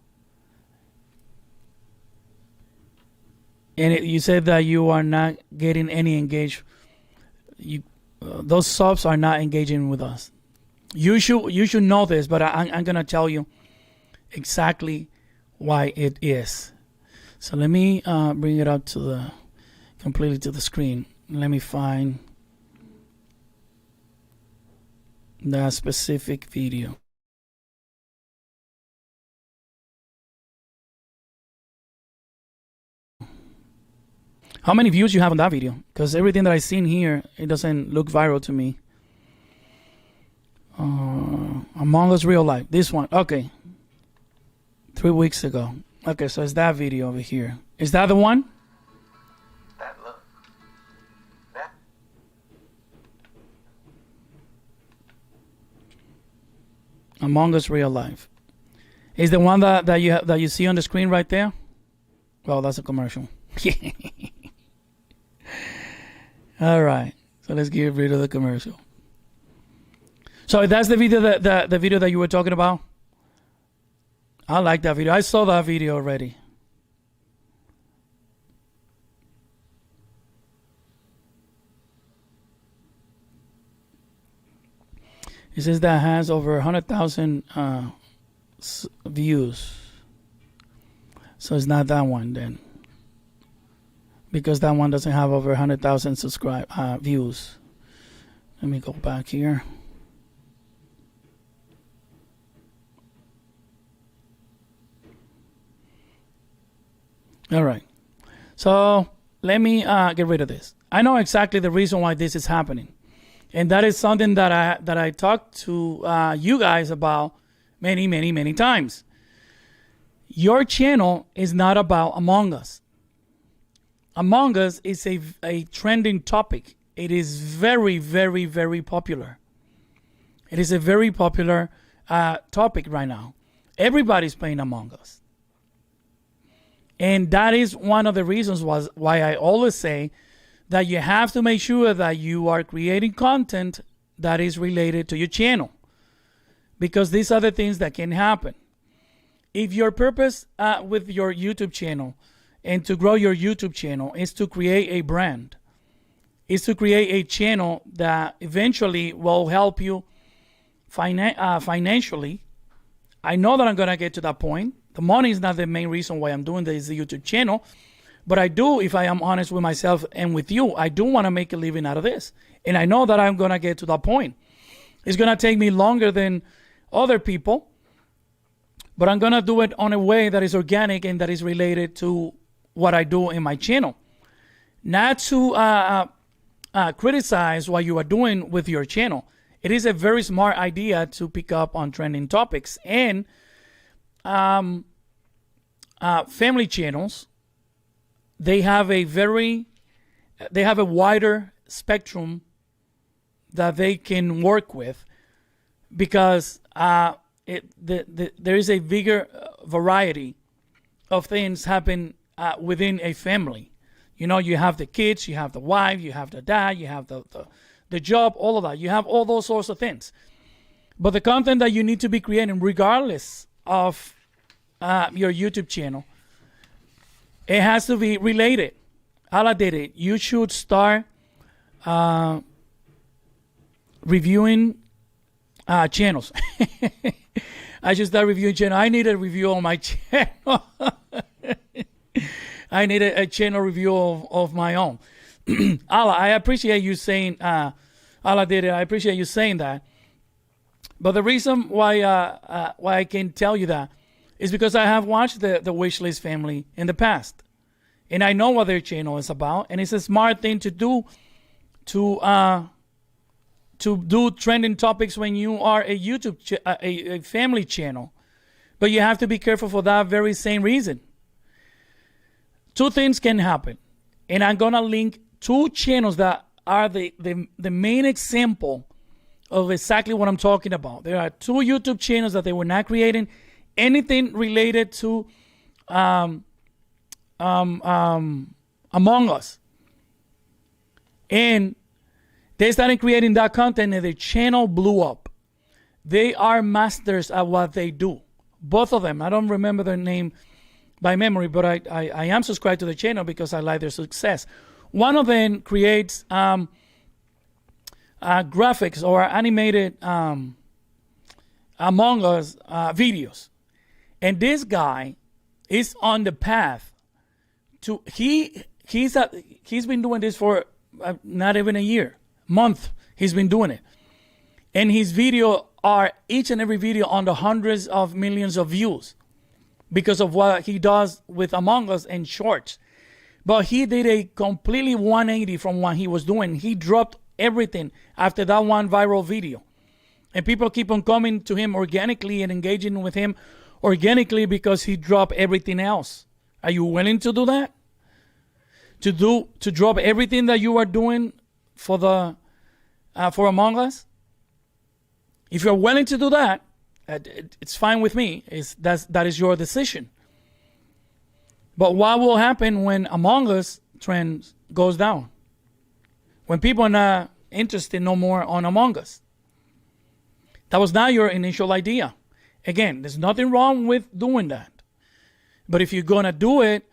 you said that you are not getting any engaged. Those subs are not engaging with us. You should know this, but I'm gonna tell you exactly why it is. So let me bring it up to the completely to the screen. Let me find that specific video. How many views you have on that video? Because everything that I've seen here, it doesn't look viral to me. Among Us Real Life. This one. Okay. 3 weeks ago. Okay, so it's that video over here. Is that the one? That look. That. Among Us Real Life. Is the one that you see on the screen right there? Well, that's a commercial. All right. So let's get rid of the commercial. So that's the video the video that you were talking about? I like that video. I saw that video already. It says that has over 100,000 views. So it's not that one then. Because that one doesn't have over 100,000 views. Let me go back here. All right. So let me get rid of this. I know exactly the reason why this is happening. And that is something that I talked to you guys about many times. Your channel is not about Among Us. Among Us is a trending topic. It is very popular. It is a very popular topic right now. Everybody's playing Among Us. And that is one of the reasons why I always say that you have to make sure that you are creating content that is related to your channel. Because these are the things that can happen. If your purpose with your YouTube channel and to grow your YouTube channel is to create a brand, is to create a channel that eventually will help you financially, I know that I'm going to get to that point. The money is not the main reason why I'm doing this YouTube channel. But I do, if I am honest with myself and with you, I do want to make a living out of this. And I know that I'm going to get to that point. It's going to take me longer than other people. But I'm going to do it on a way that is organic and that is related to what I do in my channel. Not to criticize what you are doing with your channel. It is a very smart idea to pick up on trending topics. And family channels, they have a wider spectrum that they can work with because there is a bigger variety of things happen within a family. You know, you have the kids, you have the wife, you have the dad, you have the job, all of that. You have all those sorts of things. But the content that you need to be creating, regardless of your YouTube channel, it has to be related. Ala did it. You should start reviewing channels. I should start reviewing channel. I need a review on my channel. I need a channel review of my own. Ala, I appreciate you saying, Ala did it. I appreciate you saying that. But the reason why I can tell you that is because I have watched the Wishlist family in the past. And I know what their channel is about. And it's a smart thing to do to do trending topics when you are a YouTube, a family channel. But you have to be careful for that very same reason. Two things can happen. And I'm going to link two channels that are the main example of exactly what I'm talking about. There are two YouTube channels that they were not creating anything related to Among Us. And they started creating that content and the channel blew up. They are masters at what they do. Both of them. I don't remember their name by memory, but I am subscribed to the channel because I like their success. One of them creates graphics or animated Among Us videos. And this guy is on the path to, he's been doing this for not even a year, month he's been doing it. And his video are each and every video on the hundreds of millions of views because of what he does with Among Us and shorts. But he did a completely 180 from what he was doing. He dropped everything after that one viral video. And people keep on coming to him organically and engaging with him organically because he dropped everything else. Are you willing to do that? To drop everything that you are doing for for Among Us? If you're willing to do that, it's fine with me. That is your decision. But what will happen when Among Us trend goes down? When people are not interested no more on Among Us? That was not your initial idea. Again, there's nothing wrong with doing that. But if you're going to do it,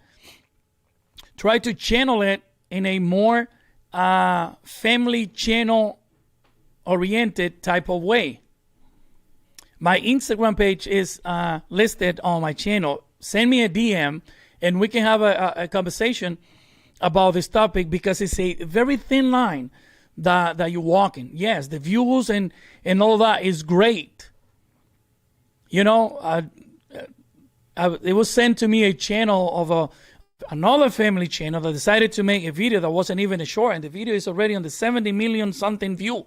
try to channel it in a more family channel oriented type of way. My Instagram page is listed on my channel. Send me a DM and we can have a conversation about this topic because it's a very thin line that you're walking. Yes, the views and all that is great. You know, it was sent to me a channel of another family channel that decided to make a video that wasn't even a short, and the video is already on the 70 million something view.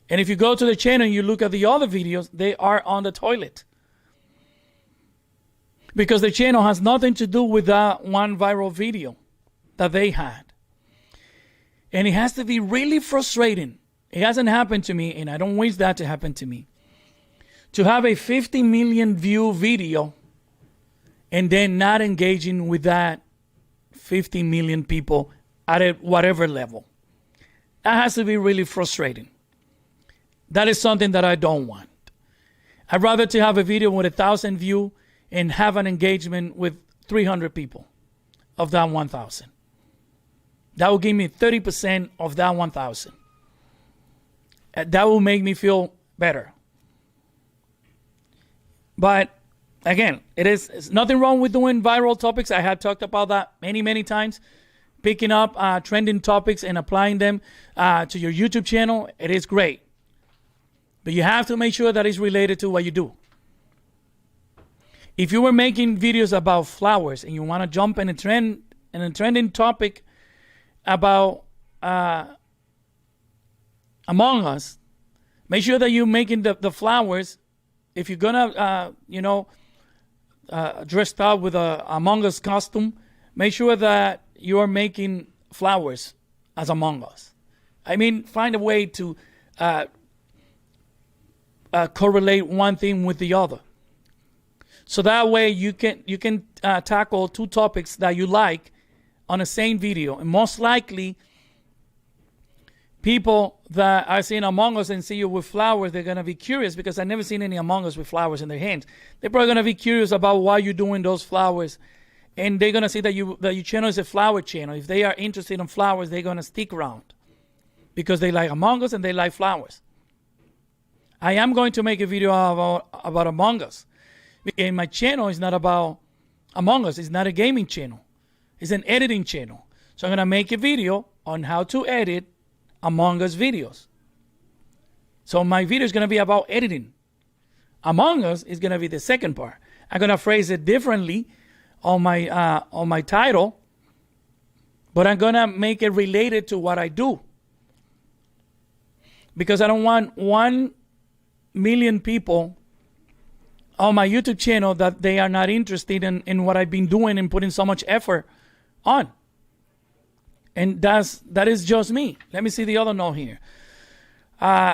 And if you go to the channel and you look at the other videos, they are on the toilet. Because the channel has nothing to do with that one viral video that they had. And it has to be really frustrating. It hasn't happened to me, and I don't wish that to happen to me. To have a 50 million view video and then not engaging with that 50 million people at whatever level. That has to be really frustrating. That is something that I don't want. I'd rather to have a video with 1,000 views and have an engagement with 300 people of that 1,000. That will give me 30% of that 1,000. That will make me feel better. But again, it's nothing wrong with doing viral topics. I have talked about that many times. Picking up trending topics and applying them to your YouTube channel, it is great. But you have to make sure that it's related to what you do. If you were making videos about flowers and you want to jump in a trending topic about Among Us, make sure that you're making the flowers. If you're gonna, dressed up with a Among Us costume, make sure that you are making flowers as Among Us. I mean, find a way to correlate one thing with the other. So that way you can tackle two topics that you like on the same video. And most likely, people that are seeing Among Us and see you with flowers, they're going to be curious because I've never seen any Among Us with flowers in their hands. They're probably going to be curious about why you're doing those flowers. And they're going to see that your channel is a flower channel. If they are interested in flowers, they're going to stick around. because they like Among Us and they like flowers. I am going to make a video about Among Us. And my channel is not about Among Us. It's not a gaming channel. It's an editing channel. So I'm going to make a video on how to edit Among Us videos. So my video is going to be about editing. Among Us is going to be the second part. I'm going to phrase it differently on my title, but I'm going to make it related to what I do. Because I don't want 1 million people on my YouTube channel that they are not interested in what I've been doing and putting so much effort on. And that is just me. Let me see the other note here.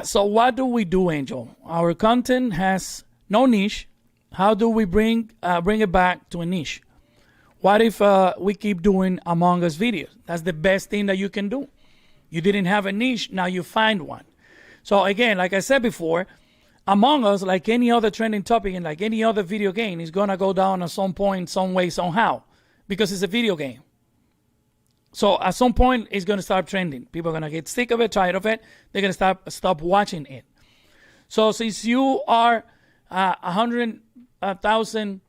So what do we do, Angel? Our content has no niche. How do we bring it back to a niche? What if we keep doing Among Us videos? That's the best thing that you can do. You didn't have a niche, now you find one. So again, like I said before, Among Us, like any other trending topic and like any other video game, is going to go down at some point, some way, somehow, because it's a video game. So at some point, it's going to start trending. People are going to get sick of it, tired of it. They're going to stop watching it. So since you are 100,000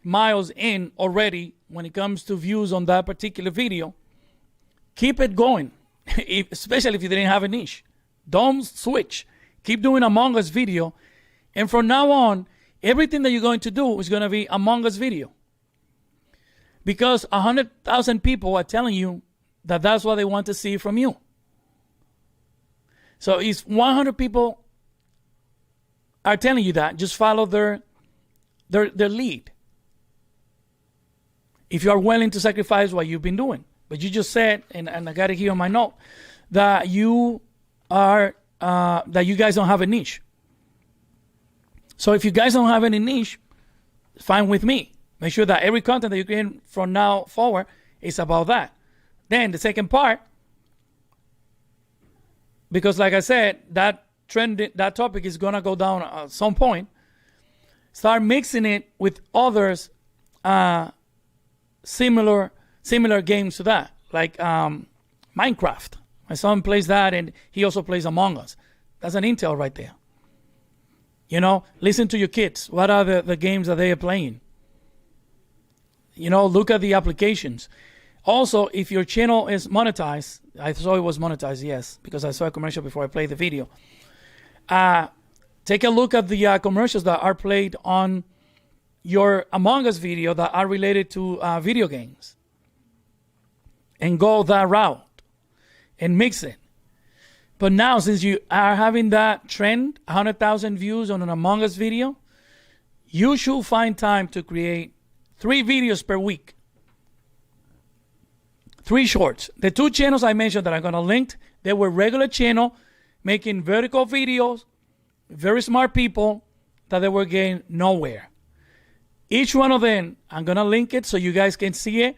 miles in already when it comes to views on that particular video, keep it going, especially if you didn't have a niche. Don't switch. Keep doing Among Us video. And from now on, everything that you're going to do is going to be Among Us video. Because 100,000 people are telling you that that's what they want to see from you. So if 100 people are telling you that, just follow their lead. If you are willing to sacrifice what you've been doing. But you just said, and I got it here on my note, that you guys don't have a niche. So if you guys don't have any niche, fine with me. Make sure that every content that you create from now forward is about that. Then the second part, because like I said, that topic is gonna go down at some point. Start mixing it with others, similar games to that, like Minecraft. My son plays that, and he also plays Among Us. That's an intel right there. You know, listen to your kids. What are the games that they are playing? You know, look at the applications. Also, if your channel is monetized, I saw it was monetized, yes, because I saw a commercial before I played the video. Take a look at the commercials that are played on your Among Us video that are related to video games. And go that route and mix it. But now, since you are having that trend, 100,000 views on an Among Us video, you should find time to create 3 videos per week. 3 shorts. The 2 channels I mentioned that I'm going to link, they were regular channel making vertical videos, very smart people that they were getting nowhere. Each one of them, I'm going to link it so you guys can see it.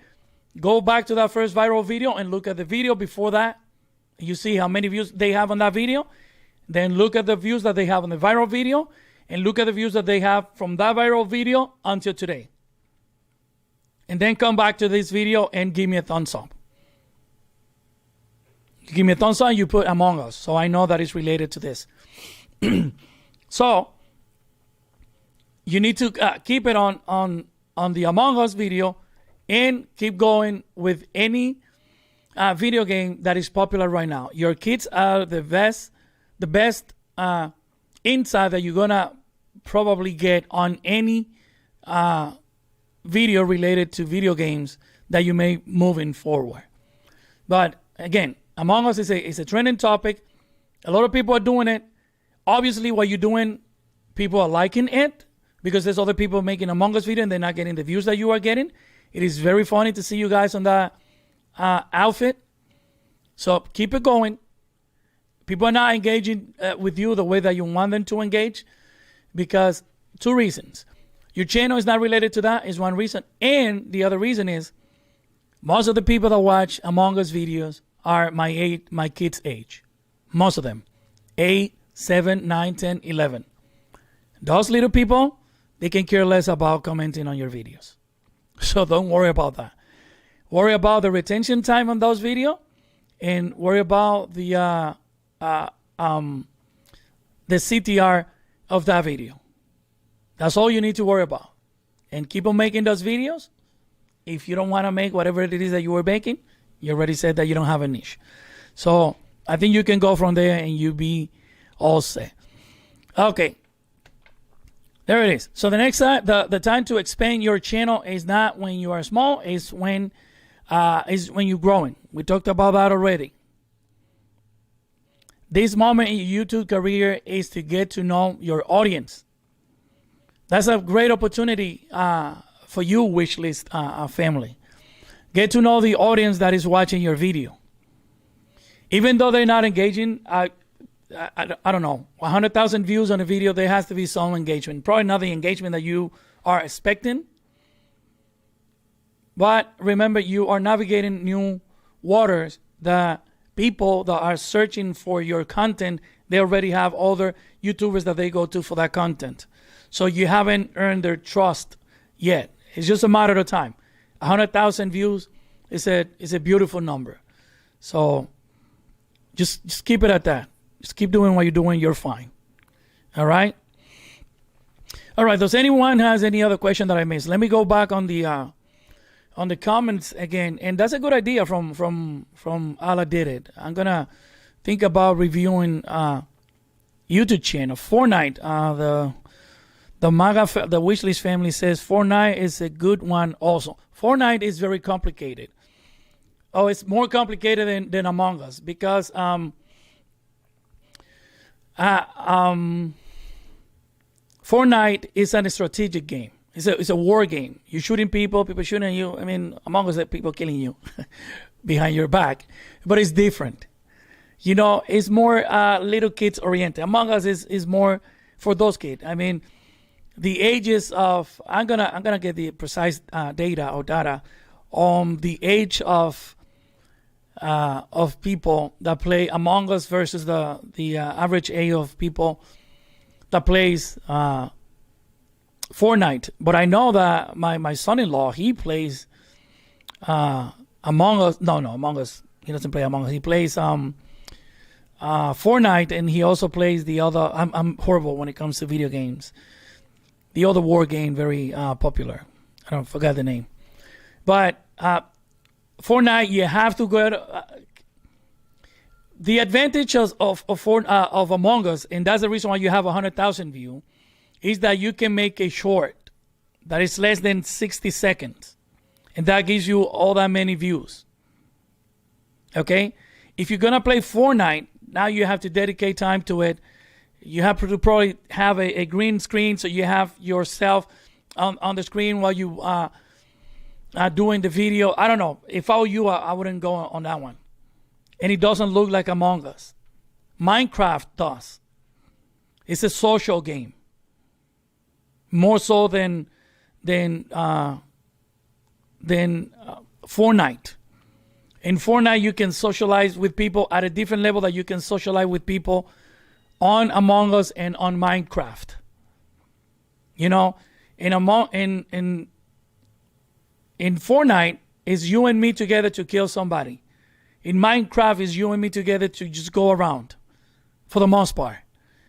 Go back to that first viral video and look at the video before that. You see how many views they have on that video. Then look at the views that they have on the viral video and look at the views that they have from that viral video until today. And then come back to this video and give me a thumbs up. You give me a thumbs up and you put Among Us, so I know that it's related to this. So you need to keep it on the Among Us video and keep going with any video game that is popular right now. Your kids are the best insight that you're gonna probably get on any video related to video games that you may moving forward. But again, Among Us is a trending topic. A lot of people are doing it. Obviously, what you're doing, people are liking it because there's other people making Among Us video and they're not getting the views that you are getting. It is very funny to see you guys on that outfit. So keep it going. People are not engaging with you the way that you want them to engage because 2 reasons. Your channel is not related to that is one reason. And the other reason is most of the people that watch Among Us videos are my kids' age. Most of them. 8, 7, 9, 10, 11. Those little people, they can care less about commenting on your videos. So don't worry about that. Worry about the retention time on those videos and worry about the the CTR of that video. That's all you need to worry about. And keep on making those videos. If you don't want to make whatever it is that you were making, you already said that you don't have a niche. So I think you can go from there and you be all set. Okay. There it is. So the next time, the time to expand your channel is not when you are small, is when you're growing. We talked about that already. This moment in your YouTube career is to get to know your audience. That's a great opportunity for you, Wishlist family. Get to know the audience that is watching your video. Even though they're not engaging, I don't know, 100,000 views on a video, there has to be some engagement. Probably not the engagement that you are expecting. But remember, you are navigating new waters. The people that are searching for your content, they already have other YouTubers that they go to for that content. So you haven't earned their trust yet. It's just a matter of time. 100,000 views is a beautiful number. So just keep it at that. Just keep doing what you're doing. You're fine. All right. All right. Does anyone has any other question that I missed? Let me go back on the comments again. And that's a good idea from Ala did it. I'm gonna think about reviewing YouTube channel Fortnite. The Wishlist family says Fortnite is a good one also. Fortnite is very complicated. Oh, it's more complicated than Among Us because Fortnite is a strategic game. It's a war game. You're shooting people shooting you. I mean, Among Us, people killing you behind your back. But it's different. You know, it's more little kids oriented. Among Us is more for those kids. I mean, the ages of I'm gonna get the precise data on the age of people that play Among Us versus the average age of people that plays Fortnite. But I know that my son-in-law, he plays Among Us. No, Among Us. He doesn't play Among Us. He plays Fortnite, and he also plays the other. I'm horrible when it comes to video games. The other war game, very popular. I don't forget the name. But Fortnite, you have to go. The advantage of Among Us, and that's the reason why you have 100,000 views, is that you can make a short that is less than 60 seconds. And that gives you all that many views. Okay? If you're going to play Fortnite, now you have to dedicate time to it. You have to probably have a green screen so you have yourself on the screen while you are doing the video. I don't know. If I were you, I wouldn't go on that one. And it doesn't look like Among Us. Minecraft does. It's a social game. More so than Fortnite. In Fortnite, you can socialize with people at a different level that you can socialize with people on Among Us and on Minecraft. You know, in Fortnite, it's you and me together to kill somebody. In Minecraft, it's you and me together to just go around, for the most part,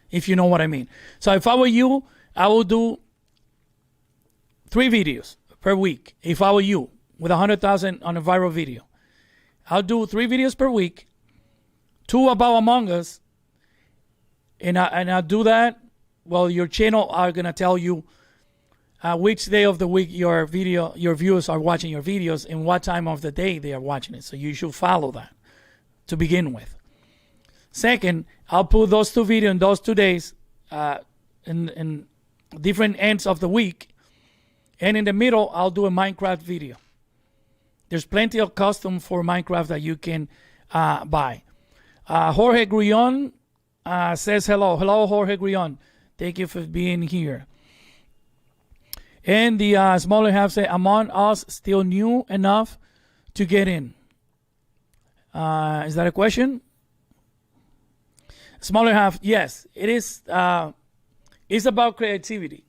if you know what I mean. So if I were you, I would do 3 videos per week. If I were you, with 100,000 on a viral video, I'll do 3 videos per week, 2 about Among Us, and I'll do that. Well, your channel are gonna tell you which day of the week your viewers are watching your videos and what time of the day they are watching it. So you should follow that to begin with. Second, I'll put those 2 videos in those 2 days in different ends of the week. And in the middle, I'll do a Minecraft video. There's plenty of custom for Minecraft that you can buy. Jorge Grullon says hello. Hello, Jorge Grullon. Thank you for being here. And the smaller half say, Among Us still new enough to get in. Is that a question? Smaller half, yes. It is. It's about creativity.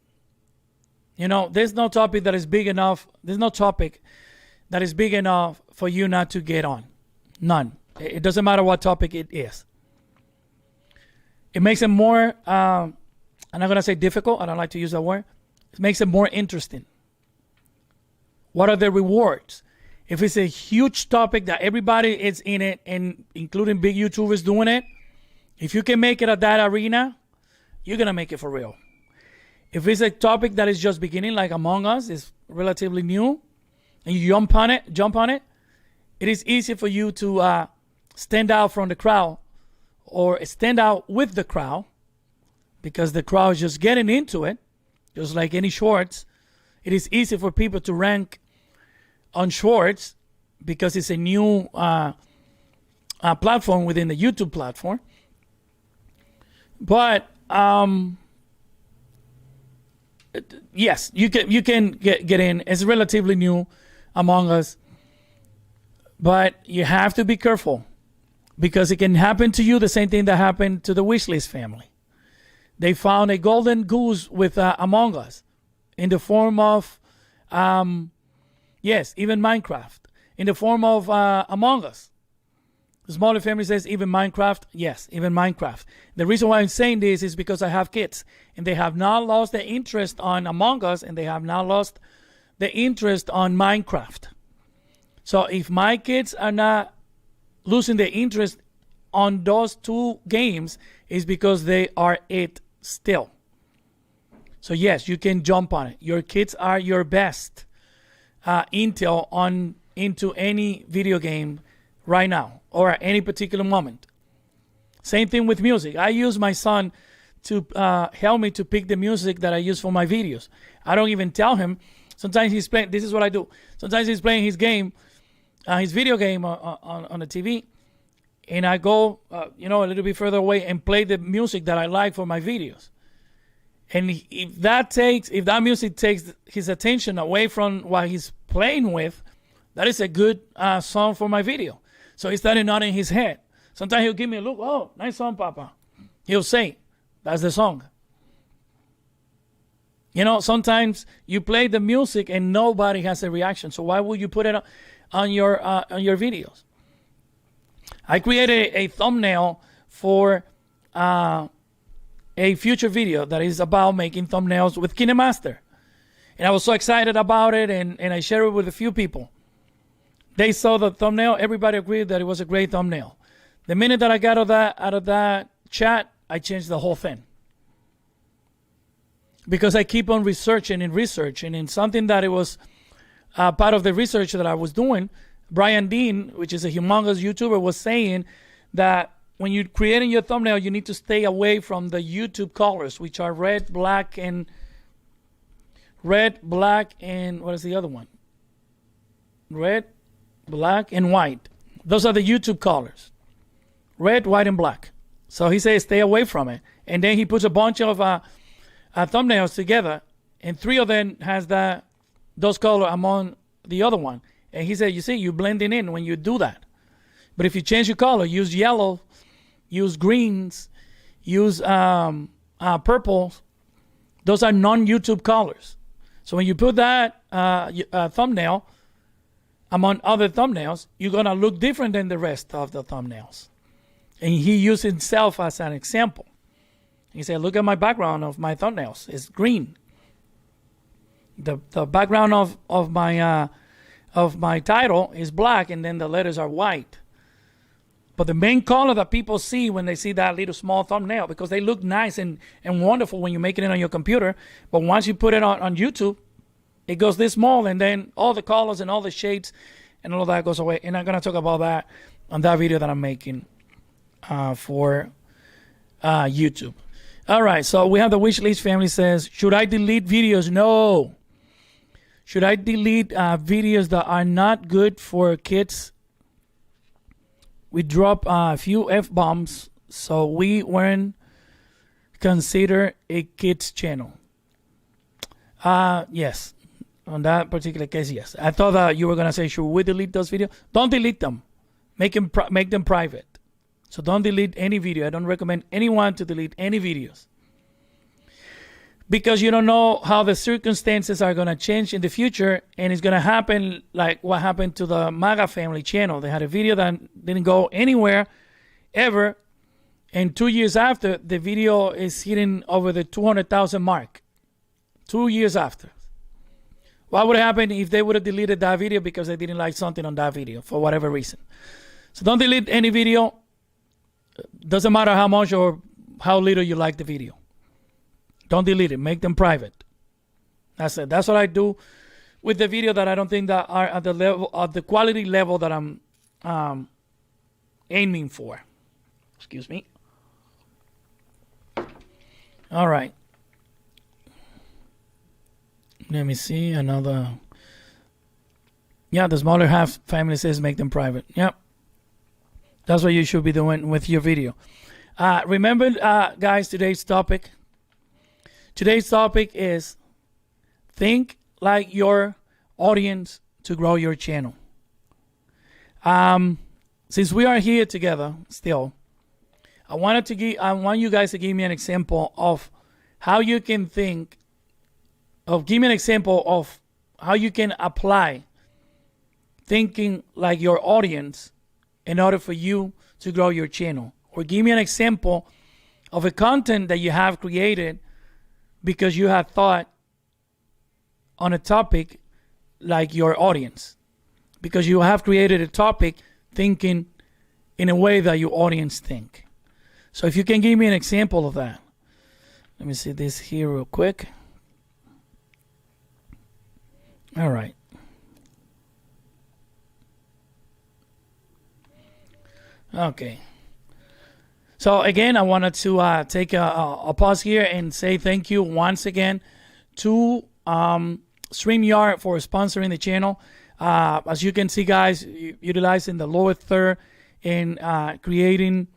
You know, there's no topic that is big enough. There's no topic that is big enough for you not to get on. None. It doesn't matter what topic it is. It makes it more, I'm not going to say difficult. I don't like to use that word. It makes it more interesting. What are the rewards? If it's a huge topic that everybody is in it, and including big YouTubers doing it, if you can make it at that arena, you're going to make it for real. If it's a topic that is just beginning, like Among Us, is relatively new, and you jump on it, it is easy for you to stand out from the crowd or stand out with the crowd, because the crowd is just getting into it, just like any shorts. It is easy for people to rank on shorts because it's a new platform within the YouTube platform. But yes, you can get in. It's relatively new, Among Us, but you have to be careful, because it can happen to you the same thing that happened to the Wishlist family. They found a golden goose with Among Us in the form of, yes, even Minecraft, in the form of Among Us. The Smaller family says even Minecraft. Yes, even Minecraft. The reason why I'm saying this is because I have kids, and they have not lost the interest on Among Us, and they have not lost the interest on Minecraft. So if my kids are not losing the interest on those two games, is because they are it still. So yes, you can jump on it. Your kids are your best intel on into any video game right now or at any particular moment. Same thing with music. I use my son to help me to pick the music that I use for my videos. I don't even tell him. Sometimes he's playing. This is what I do. Sometimes he's playing his game, his video game on the TV, and I go, a little bit further away and play the music that I like for my videos. And if that music takes his attention away from what he's playing with, that is a good song for my video. So he's starting nodding his head. Sometimes he'll give me a look. Oh, nice song, Papa. He'll say, that's the song. Sometimes you play the music and nobody has a reaction. So why would you put it on your videos? I created a thumbnail for a future video that is about making thumbnails with KineMaster. And I was so excited about it, and I shared it with a few people. They saw the thumbnail. Everybody agreed that it was a great thumbnail. The minute that I got out of that chat, I changed the whole thing. Because I keep on researching, and something that it was part of the research that I was doing, Brian Dean, which is a humongous YouTuber, was saying that when you're creating your thumbnail, you need to stay away from the YouTube colors, which are red, black, and what is the other one? Red, black, and white. Those are the YouTube colors. Red, white, and black. So he says stay away from it. And then he puts a bunch of thumbnails together, and 3 of them has those colors among the other one. And he said, you see, you're blending in when you do that. But if you change your color, use yellow, use greens, use purple, those are non-YouTube colors. So when you put that thumbnail among other thumbnails, you're going to look different than the rest of the thumbnails. And he used himself as an example. He said, look at my background of my thumbnails. It's green. The background of my title is black, and then the letters are white. But the main color that people see when they see that little small thumbnail, because they look nice and wonderful when you're making it on your computer, but once you put it on YouTube, it goes this small, and then all the colors and all the shades and all of that goes away. And I'm going to talk about that on that video that I'm making for YouTube. All right, so we have the Wishlist family says, should I delete videos? No. Should I delete videos that are not good for kids? We drop a few F-bombs, so we weren't considered a kids channel. Yes. On that particular case, yes. I thought that you were going to say, should we delete those videos? Don't delete them. Make them private. So don't delete any video. I don't recommend anyone to delete any videos, because you don't know how the circumstances are going to change in the future, and it's going to happen like what happened to the MAGA family channel. They had a video that didn't go anywhere ever, And 2 years after, the video is hitting over the 200,000 mark. 2 years after. What would happen if they would have deleted that video because they didn't like something on that video for whatever reason? So don't delete any video. Doesn't matter how much or how little you like the video. Don't delete it. Make them private. That's it. That's what I do with the video that I don't think that are at the level of the quality level that I'm aiming for. Excuse me. All right. Let me see another. Yeah, the smaller half family says make them private. Yep. That's what you should be doing with your video. Remember, guys, today's topic. Today's topic is think like your audience to grow your channel. Since we are here together still, I want you guys to give me an example of how you can think of. Give me an example of how you can apply thinking like your audience in order for you to grow your channel. Or give me an example of a content that you have created because you have thought on a topic like your audience. Because you have created a topic thinking in a way that your audience think. So if you can give me an example of that. Let me see this here real quick. All right. Okay. So again, I wanted to take a pause here and say thank you once again to StreamYard for sponsoring the channel. As you can see, guys, utilizing the lower third in creating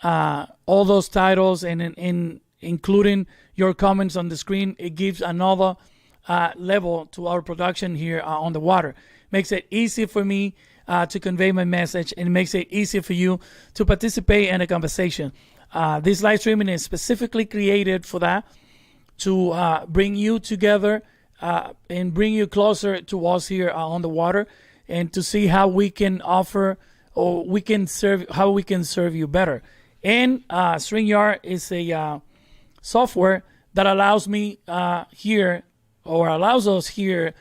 all those titles and in including your comments on the screen, it gives another level to our production here on the water. Makes it easy for me to convey my message, and it makes it easier for you to participate in a conversation. This live streaming is specifically created for that, to bring you together and bring you closer to us here on the water, and to see how we can offer or we can serve, how we can serve you better. And StreamYard is a software that allows me here, or allows us here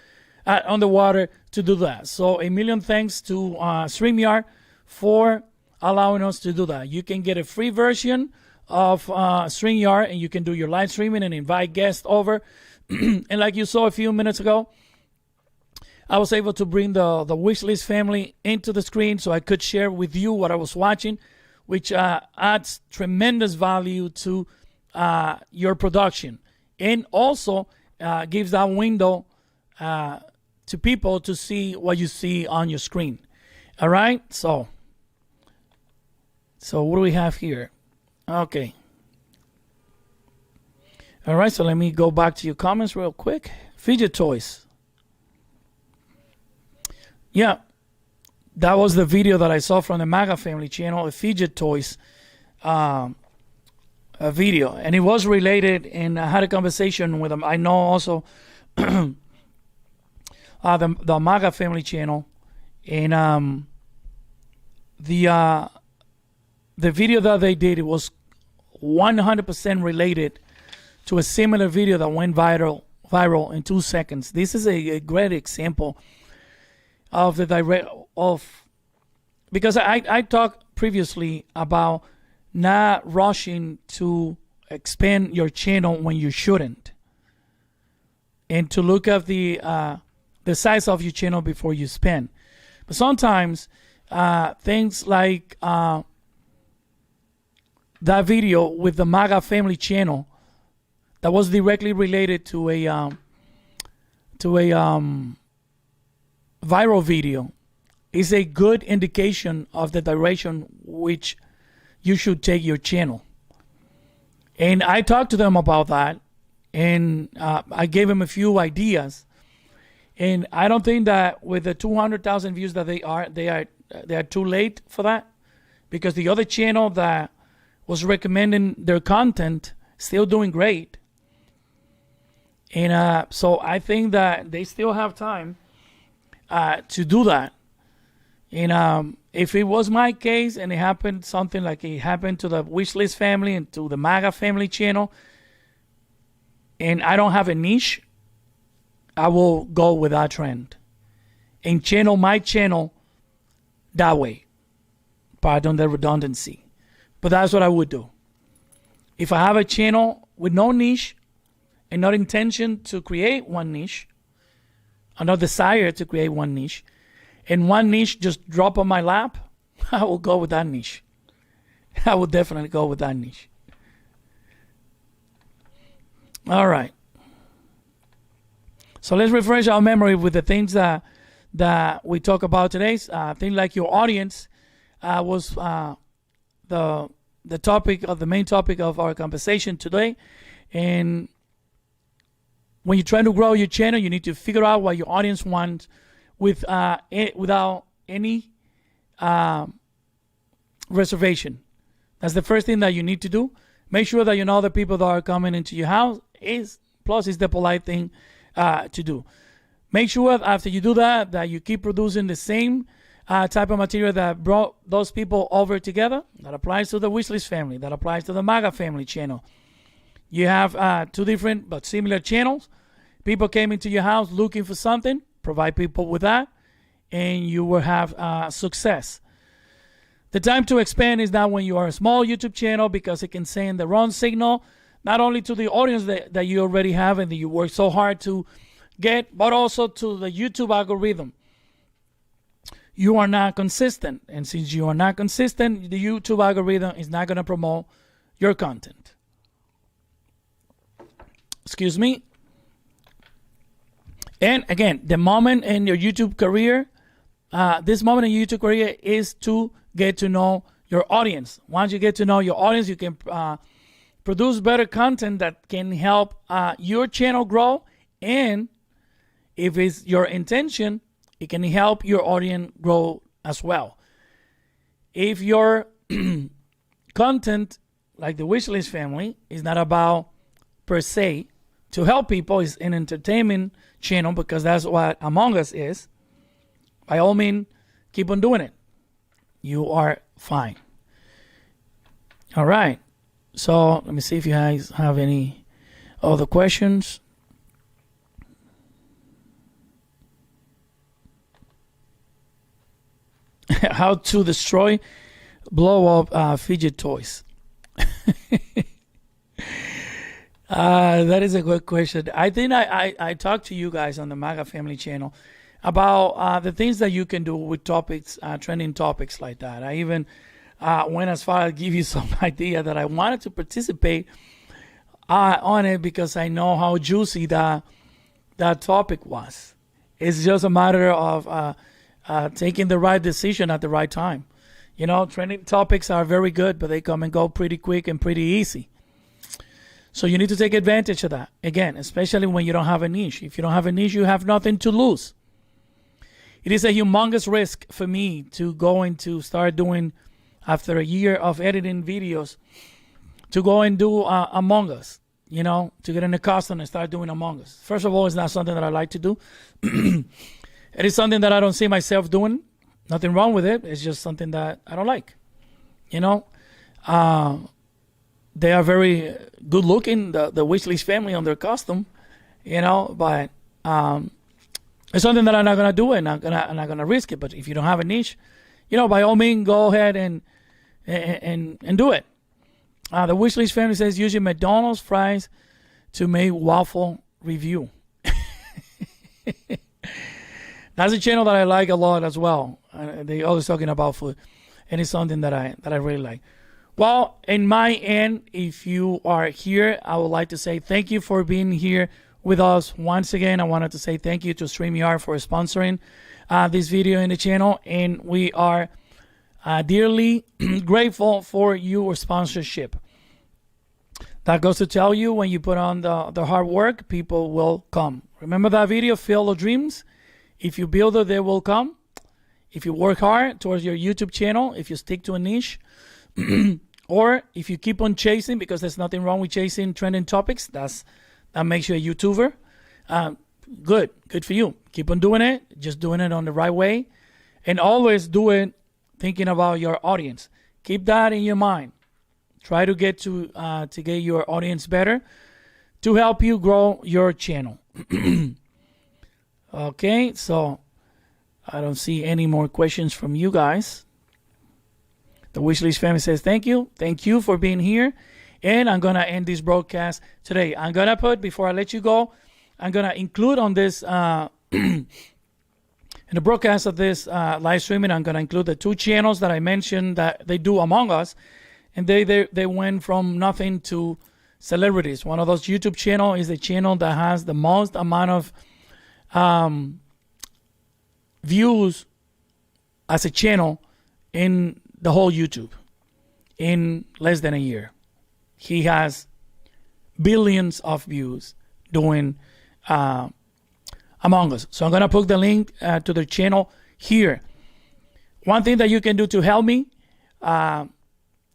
on the water to do that. So a million thanks to StreamYard for allowing us to do that. You can get a free version of StreamYard, and you can do your live streaming and invite guests over. And like you saw a few minutes ago, I was able to bring the Wishlist family into the screen so I could share with you what I was watching, which adds tremendous value to your production, and also gives that window to people to see what you see on your screen. All right, so what do we have here? Okay. All right, so let me go back to your comments real quick. Fidget toys. Yeah, that was the video that I saw from the MAGA family channel, a fidget toys a video. And it was related, and I had a conversation with them. I know also the MAGA family channel, and the video that they did, it was 100% related to a similar video that went viral in 2 seconds. This is a great example of the because I talked previously about not rushing to expand your channel when you shouldn't, and to look at the size of your channel before you spend. But sometimes things like that video with the MAGA family channel that was directly related to a viral video is a good indication of the direction which you should take your channel. And I talked to them about that, and I gave them a few ideas. And I don't think that with the 200,000 views that they are too late for that, because the other channel that was recommending their content still doing great. And so I think that they still have time to do that. And if it was my case and it happened something like it happened to the Wishlist family and to the MAGA family channel, and I don't have a niche, I will go with that trend and channel my channel that way. Pardon the redundancy. But that's what I would do. If I have a channel with no niche and not intention to create one niche, or no desire to create one niche, and one niche just drop on my lap, I will go with that niche. I will definitely go with that niche. All right. So let's refresh our memory with the things that we talk about today. Things like your audience was the topic of the main topic of our conversation today. And when you're trying to grow your channel, you need to figure out what your audience wants without any reservation. That's the first thing that you need to do. Make sure that you know the people that are coming into your house. Plus, it's the polite thing to do. Make sure after you do that you keep producing the same type of material that brought those people over together. That applies to the Wishlist family. That applies to the MAGA family channel. You have two different but similar channels. People came into your house looking for something. Provide people with that, and you will have success. The time to expand is not when you are a small YouTube channel, because it can send the wrong signal, not only to the audience that you already have and that you work so hard to get, but also to the YouTube algorithm. You are not consistent. And since you are not consistent, the YouTube algorithm is not going to promote your content. Excuse me. And again, the moment in your YouTube career, this moment in your YouTube career is to get to know your audience. Once you get to know your audience, you can produce better content that can help your channel grow. And if it's your intention, it can help your audience grow as well. If your content, like the Wishlist family, is not about per se to help people, it's an entertainment channel, because that's what Among Us is, by all means, keep on doing it. You are fine. All right. So let me see if you guys have any other questions. How to destroy, blow up fidget toys. That is a good question. I think I talked to you guys on the MAGA family channel about the things that you can do with topics, trending topics like that. I even went as far as give you some idea that I wanted to participate on it, because I know how juicy that topic was. It's just a matter of taking the right decision at the right time. You know, trending topics are very good, but they come and go pretty quick and pretty easy. So you need to take advantage of that. Again, especially when you don't have a niche. If you don't have a niche, you have nothing to lose. It is a humongous risk for me to go and to start doing, after a year of editing videos, to go and do Among Us, you know, to get in the costume and start doing Among Us. First of all, it's not something that I like to do. It is something that I don't see myself doing. Nothing wrong with it. It's just something that I don't like. You know, they are very good looking, the Wishlist family on their costume, you know, but it's something that I'm not gonna do, and I'm not gonna risk it. But if you don't have a niche, you know, by all means, go ahead and do it. The Wishlist family says using McDonald's fries to make waffle review. That's a channel that I like a lot as well. They always talking about food, and it's something that I really like. Well, in my end, if you are here, I would like to say thank you for being here with us. Once again, I wanted to say thank you to StreamYard for sponsoring this video in the channel, and we are dearly grateful for your sponsorship. That goes to tell you, when you put on the hard work, people will come. Remember that video, Field of Dreams? If you build it, they will come. If you work hard towards your YouTube channel, if you stick to a niche, or if you keep on chasing, because there's nothing wrong with chasing trending topics, that makes you a YouTuber. Good for you. Keep on doing it. Just doing it on the right way. And always do it thinking about your audience. Keep that in your mind. Try to get your audience better to help you grow your channel. Okay, so I don't see any more questions from you guys. The Wishlist family says thank you. Thank you for being here. And I'm going to end this broadcast today. I'm going to put, before I let you go, I'm going to include on this, in the broadcast of this live streaming, I'm going to include the 2 channels that I mentioned that they do Among Us. And they went from nothing to celebrities. One of those YouTube channel is the channel that has the most amount of views as a channel in the whole YouTube in less than a year. He has billions of views doing Among Us. So I'm going to put the link to the channel here. One thing that you can do to help me,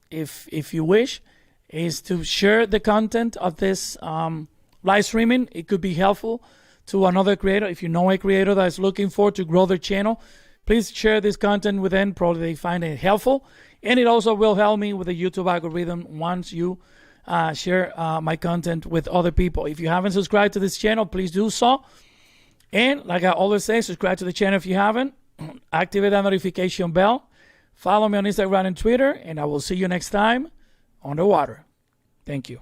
if you wish, is to share the content of this live streaming. It could be helpful to another creator. If you know a creator that is looking forward to grow their channel, please share this content with them. Probably they find it helpful. And it also will help me with the YouTube algorithm once you share my content with other people. If you haven't subscribed to this channel, please do so. And like I always say, subscribe to the channel if you haven't. Activate that notification bell. Follow me on Instagram and Twitter. And I will see you next time on the water. Thank you.